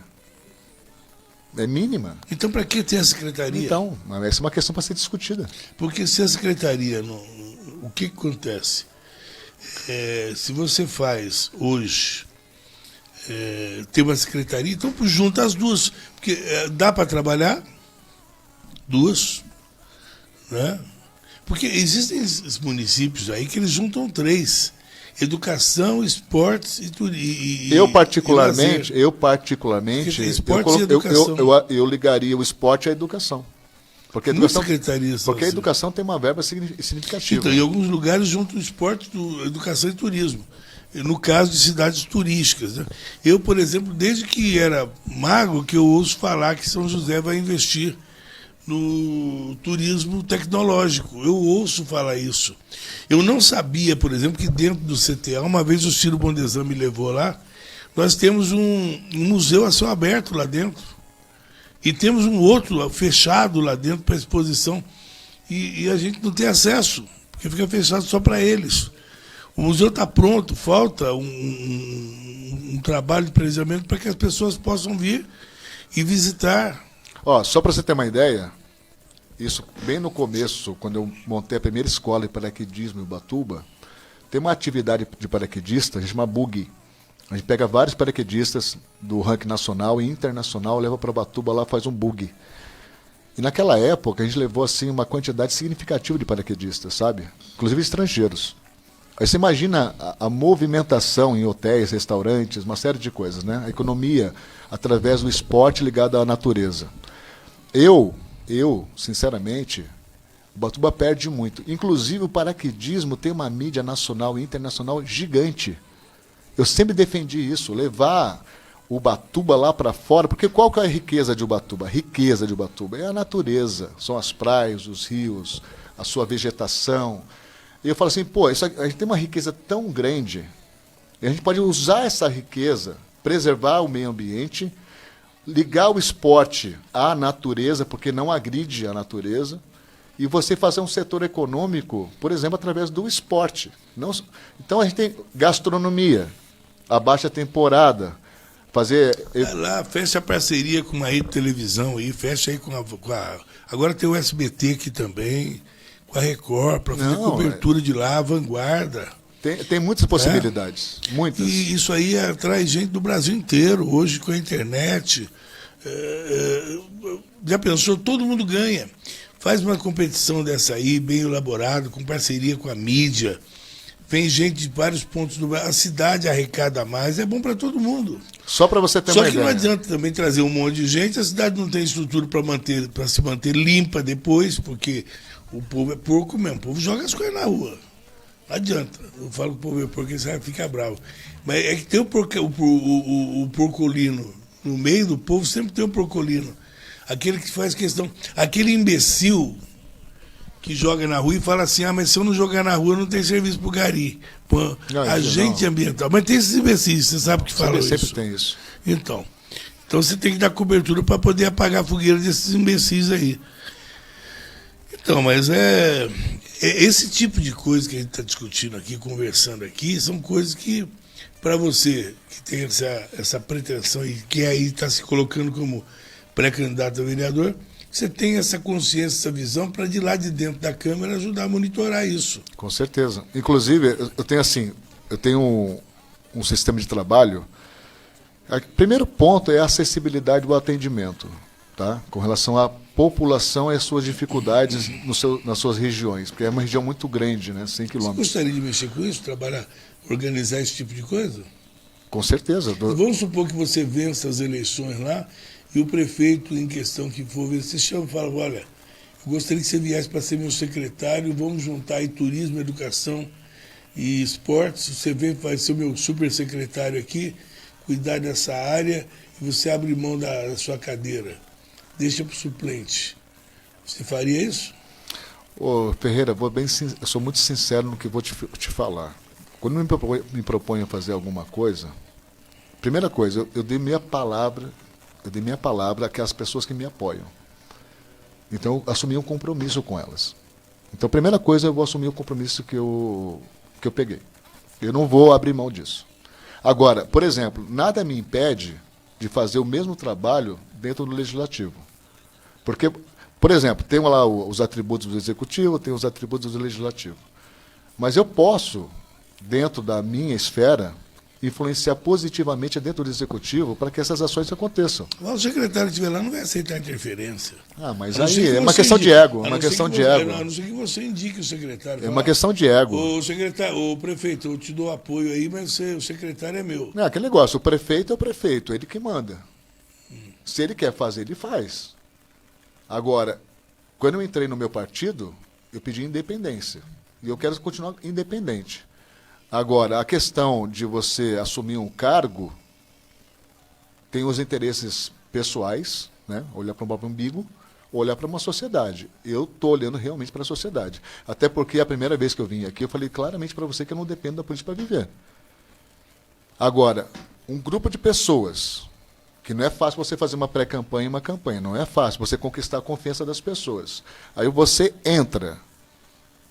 é mínima. Então, para que tem a secretaria? Então, essa é uma questão para ser discutida. Porque se a secretaria... o que acontece? Se você faz hoje... tem uma secretaria, então junta as duas. Porque dá para trabalhar duas... né? Porque existem esses municípios aí que eles juntam 3: educação, esportes e eu particularmente, esportes e educação. Eu ligaria o esporte à educação. Porque a educação tem uma verba significativa. Então, em alguns lugares juntam esporte, educação e turismo. No caso de cidades turísticas, né? Eu, por exemplo, desde que era magro, que eu ouço falar que São José vai investir no turismo tecnológico. Eu ouço falar isso. Eu não sabia, por exemplo, que dentro do CTA, uma vez o Ciro Bondesan me levou lá, nós temos um museu a céu aberto lá dentro. E temos um outro fechado lá dentro para exposição. E a gente não tem acesso, porque fica fechado só para eles. O museu está pronto, falta um trabalho de planejamento para que as pessoas possam vir e visitar. Só para você ter uma ideia, isso bem no começo, quando eu montei a primeira escola de paraquedismo em Ubatuba, tem uma atividade de paraquedista, a gente chama bug. A gente pega vários paraquedistas do ranking nacional e internacional, leva para Ubatuba lá, faz um bug. E naquela época a gente levou assim uma quantidade significativa de paraquedistas, sabe? Inclusive estrangeiros. Aí você imagina a movimentação em hotéis, restaurantes, uma série de coisas, né? A economia através do esporte ligado à natureza. Eu, sinceramente, Ubatuba perde muito. Inclusive o paraquedismo tem uma mídia nacional e internacional gigante. Eu sempre defendi isso, levar Ubatuba lá para fora, porque qual que é a riqueza de Ubatuba? A riqueza de Ubatuba é a natureza, são as praias, os rios, a sua vegetação. E eu falo assim, pô, a gente tem uma riqueza tão grande, e a gente pode usar essa riqueza, preservar o meio ambiente, ligar o esporte à natureza, porque não agride a natureza, e você fazer um setor econômico, por exemplo, através do esporte. Então a gente tem gastronomia, a baixa temporada, fazer... Vai lá, fecha a parceria com uma rede de televisão aí, fecha aí com a... Agora tem o SBT aqui também, com a Record, para fazer cobertura de lá, a vanguarda. Tem muitas possibilidades, muitas. E isso aí atrai gente do Brasil inteiro, hoje com a internet. Já pensou, todo mundo ganha. Faz uma competição dessa aí, bem elaborada, com parceria com a mídia. Vem gente de vários pontos do Brasil. A cidade arrecada mais, é bom para todo mundo. Só para você ter uma ideia. Só que não adianta também trazer um monte de gente, a cidade não tem estrutura para se manter limpa depois, porque o povo é porco mesmo, o povo joga as coisas na rua. Não adianta. Eu falo que o povo é porco, ele fica bravo. Mas é que tem o porcolino. No meio do povo sempre tem o porcolino. Aquele que faz questão. Aquele imbecil que joga na rua e fala assim, mas se eu não jogar na rua, não tem serviço pro gari. Pô, agente ambiental. Mas tem esses imbecis, você sabe que fala isso. Sempre tem isso. Então você tem que dar cobertura para poder apagar a fogueira desses imbecis aí. Então, mas esse tipo de coisa que a gente está discutindo aqui, conversando aqui, são coisas que, para você que tem essa pretensão e que aí está se colocando como pré-candidato a vereador, você tem essa consciência, essa visão para de lá de dentro da Câmara ajudar a monitorar isso. Com certeza. Inclusive, eu tenho um sistema de trabalho. O primeiro ponto é a acessibilidade do atendimento, tá? Com relação à população e as suas dificuldades nas suas regiões, porque é uma região muito grande, né? 100 quilômetros. Você gostaria de mexer com isso, trabalhar, organizar esse tipo de coisa? Com certeza. Vamos supor que você vença as eleições lá e o prefeito em questão que for ver, você chama e fala, olha, eu gostaria que você viesse para ser meu secretário, vamos juntar aí turismo, educação e esportes, você vem, vai ser o meu super secretário aqui, cuidar dessa área e você abre mão da sua cadeira, deixa para o suplente. Você faria isso? Ô, Ferreira, eu sou muito sincero no que vou te falar. Quando me proponho a fazer alguma coisa, primeira coisa, eu dei minha palavra àquelas pessoas que me apoiam. Então, eu assumi um compromisso com elas. Então, primeira coisa, eu vou assumir o compromisso que eu peguei. Eu não vou abrir mão disso. Agora, por exemplo, nada me impede de fazer o mesmo trabalho dentro do Legislativo. Porque, por exemplo, tem lá os atributos do Executivo, tem os atributos do Legislativo. Mas eu posso, dentro da minha esfera, influenciar positivamente dentro do Executivo para que essas ações aconteçam. O secretário que estiver lá não vai aceitar interferência. Mas aí é uma questão de ego. A não ser que você indique o secretário. É uma questão de ego. O prefeito, eu te dou apoio aí, mas o secretário é meu. Não, aquele negócio, o prefeito é o prefeito, ele que manda. Se ele quer fazer, ele faz. Agora, quando eu entrei no meu partido, eu pedi independência. E eu quero continuar independente. Agora, a questão de você assumir um cargo tem os interesses pessoais, né? Olhar para o próprio umbigo, olhar para uma sociedade. Eu estou olhando realmente para a sociedade. Até porque a primeira vez que eu vim aqui, eu falei claramente para você que eu não dependo da política para viver. Agora, um grupo de pessoas, que não é fácil você fazer uma pré-campanha e uma campanha, não é fácil você conquistar a confiança das pessoas. Aí você entra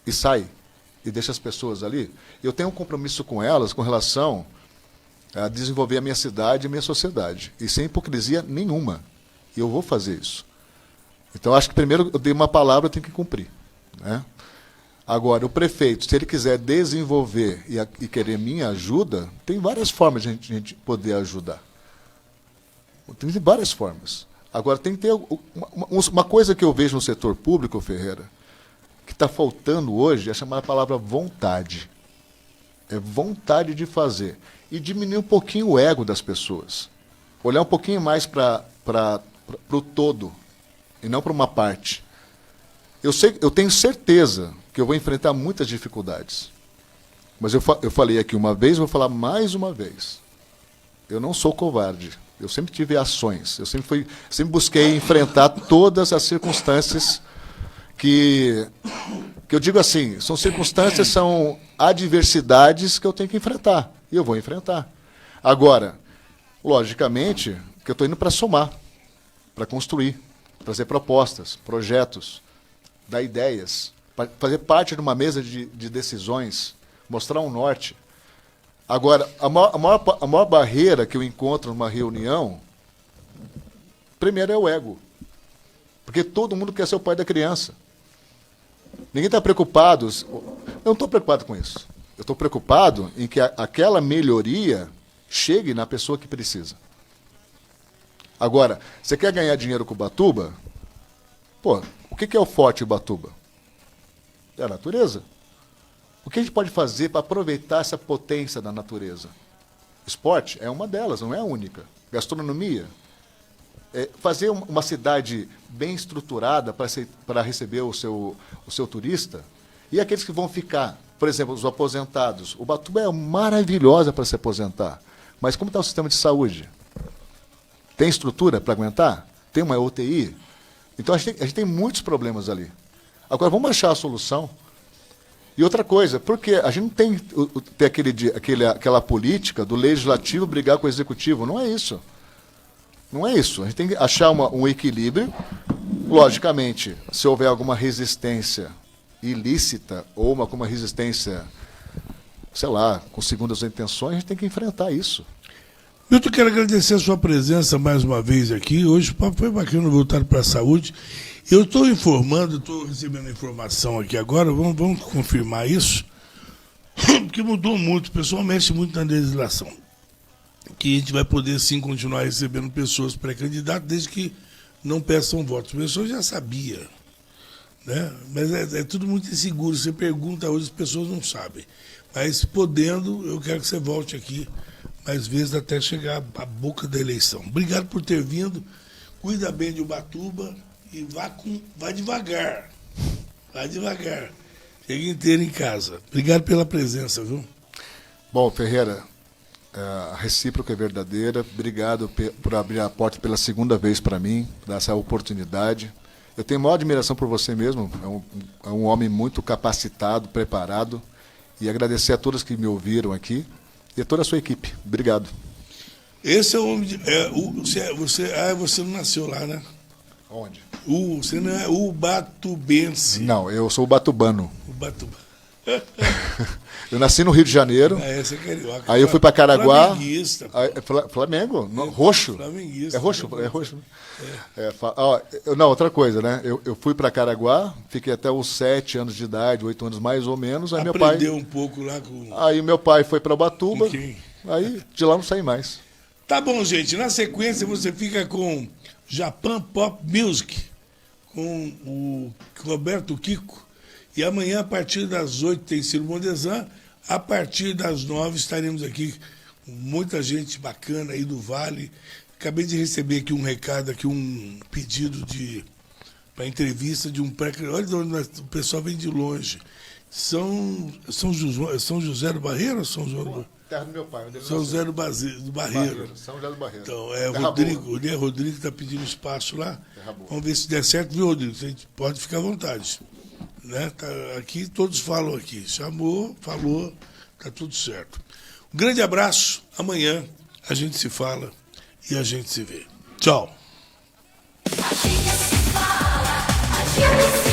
e sai e deixa as pessoas ali. Eu tenho um compromisso com elas com relação a desenvolver a minha cidade e a minha sociedade. E sem hipocrisia nenhuma. E eu vou fazer isso. Então, acho que primeiro eu dei uma palavra, eu tenho que cumprir, né? Agora, o prefeito, se ele quiser desenvolver e querer minha ajuda, tem várias formas de a gente poder ajudar. Tem várias formas. Agora, tem que ter uma coisa que eu vejo no setor público, Ferreira, que está faltando hoje, é chamar a palavra vontade. É vontade de fazer. E diminuir um pouquinho o ego das pessoas. Olhar um pouquinho mais para o todo, e não para uma parte. Eu tenho certeza que eu vou enfrentar muitas dificuldades. Mas eu falei aqui uma vez, vou falar mais uma vez. Eu não sou covarde. Eu sempre tive ações. Eu sempre busquei enfrentar todas as circunstâncias que eu digo assim, são adversidades que eu tenho que enfrentar. E eu vou enfrentar. Agora, logicamente, que eu estou indo para somar, para construir, trazer propostas, projetos, dar ideias, fazer parte de uma mesa de decisões, mostrar um norte. Agora, a maior barreira que eu encontro numa reunião, primeiro é o ego. Porque todo mundo quer ser o pai da criança. Ninguém está preocupado. Eu não estou preocupado com isso. Eu estou preocupado em que aquela melhoria chegue na pessoa que precisa. Agora, você quer ganhar dinheiro com Ubatuba? Pô, o que é o forte Ubatuba? É a natureza. O que a gente pode fazer para aproveitar essa potência da natureza? Esporte é uma delas, não é a única. Gastronomia. Fazer uma cidade bem estruturada para receber o seu turista. E aqueles que vão ficar, por exemplo, os aposentados. Ubatuba é maravilhosa para se aposentar. Mas como está o sistema de saúde? Tem estrutura para aguentar? Tem uma UTI? Então a gente tem muitos problemas ali. Agora vamos achar a solução. E outra coisa, porque a gente não tem aquela política do legislativo brigar com o executivo. Não é isso. Não é isso. A gente tem que achar um equilíbrio. Logicamente, se houver alguma resistência ilícita ou alguma resistência, sei lá, com segundas intenções, a gente tem que enfrentar isso. Milton, quero agradecer a sua presença mais uma vez aqui. Hoje o papo foi bacana, voltado para a saúde. Eu estou informando, estou recebendo informação aqui agora, vamos confirmar isso, porque mudou muito, o pessoal mexe muito na legislação. Que a gente vai poder sim continuar recebendo pessoas pré-candidatas, desde que não peçam votos. As pessoas já sabiam, né? Mas é tudo muito inseguro. Você pergunta hoje, as pessoas não sabem. Mas podendo, eu quero que você volte aqui mais vezes até chegar à boca da eleição. Obrigado por ter vindo. Cuida bem de Ubatuba e vai devagar. Vai devagar. Chega inteiro em casa. Obrigado pela presença, viu? Bom, Ferreira, a recíproca é verdadeira. Obrigado por abrir a porta pela segunda vez para mim, dar essa oportunidade. Eu tenho maior admiração por você mesmo. É um homem muito capacitado, preparado. E agradecer a todos que me ouviram aqui e a toda a sua equipe. Obrigado. Esse é o homem. Você não nasceu lá, né? Onde? Você não é ubatubense. Não, eu sou ubatubano. Ubatuba. Eu nasci no Rio de Janeiro. Você é carioca. Aí eu fui para Caraguá. Flamenguista. Flamengo? Roxo? Flamenguista. É roxo? É roxo. Não, outra coisa, né? Eu fui para Caraguá, fiquei até os 7 anos de idade, 8 anos mais ou menos. Aí aprendeu um pouco lá com... Aí meu pai foi para Ubatuba. Aí de lá não saí mais. Tá bom, gente. Na sequência você fica com Japan Pop Music, com o Roberto Kiko. E amanhã, a partir das 8, tem Ciro Mondesan. A partir das 9, estaremos aqui com muita gente bacana aí do Vale. Acabei de receber aqui um recado, aqui um pedido para entrevista de um pré... Olha de onde o pessoal vem de longe. São José do Barreiro ou São João do Barreiro? Terra do meu pai. São José do Barreiro. São José do Barreiro. Então, Rodrigo está pedindo espaço lá. Vamos ver se der certo, viu, Rodrigo? Você pode ficar à vontade. Né? Tá, aqui todos falam aqui. Chamou, falou, tá tudo certo. Um grande abraço. Amanhã a gente se fala e a gente se vê. Tchau. A gente se fala, a gente se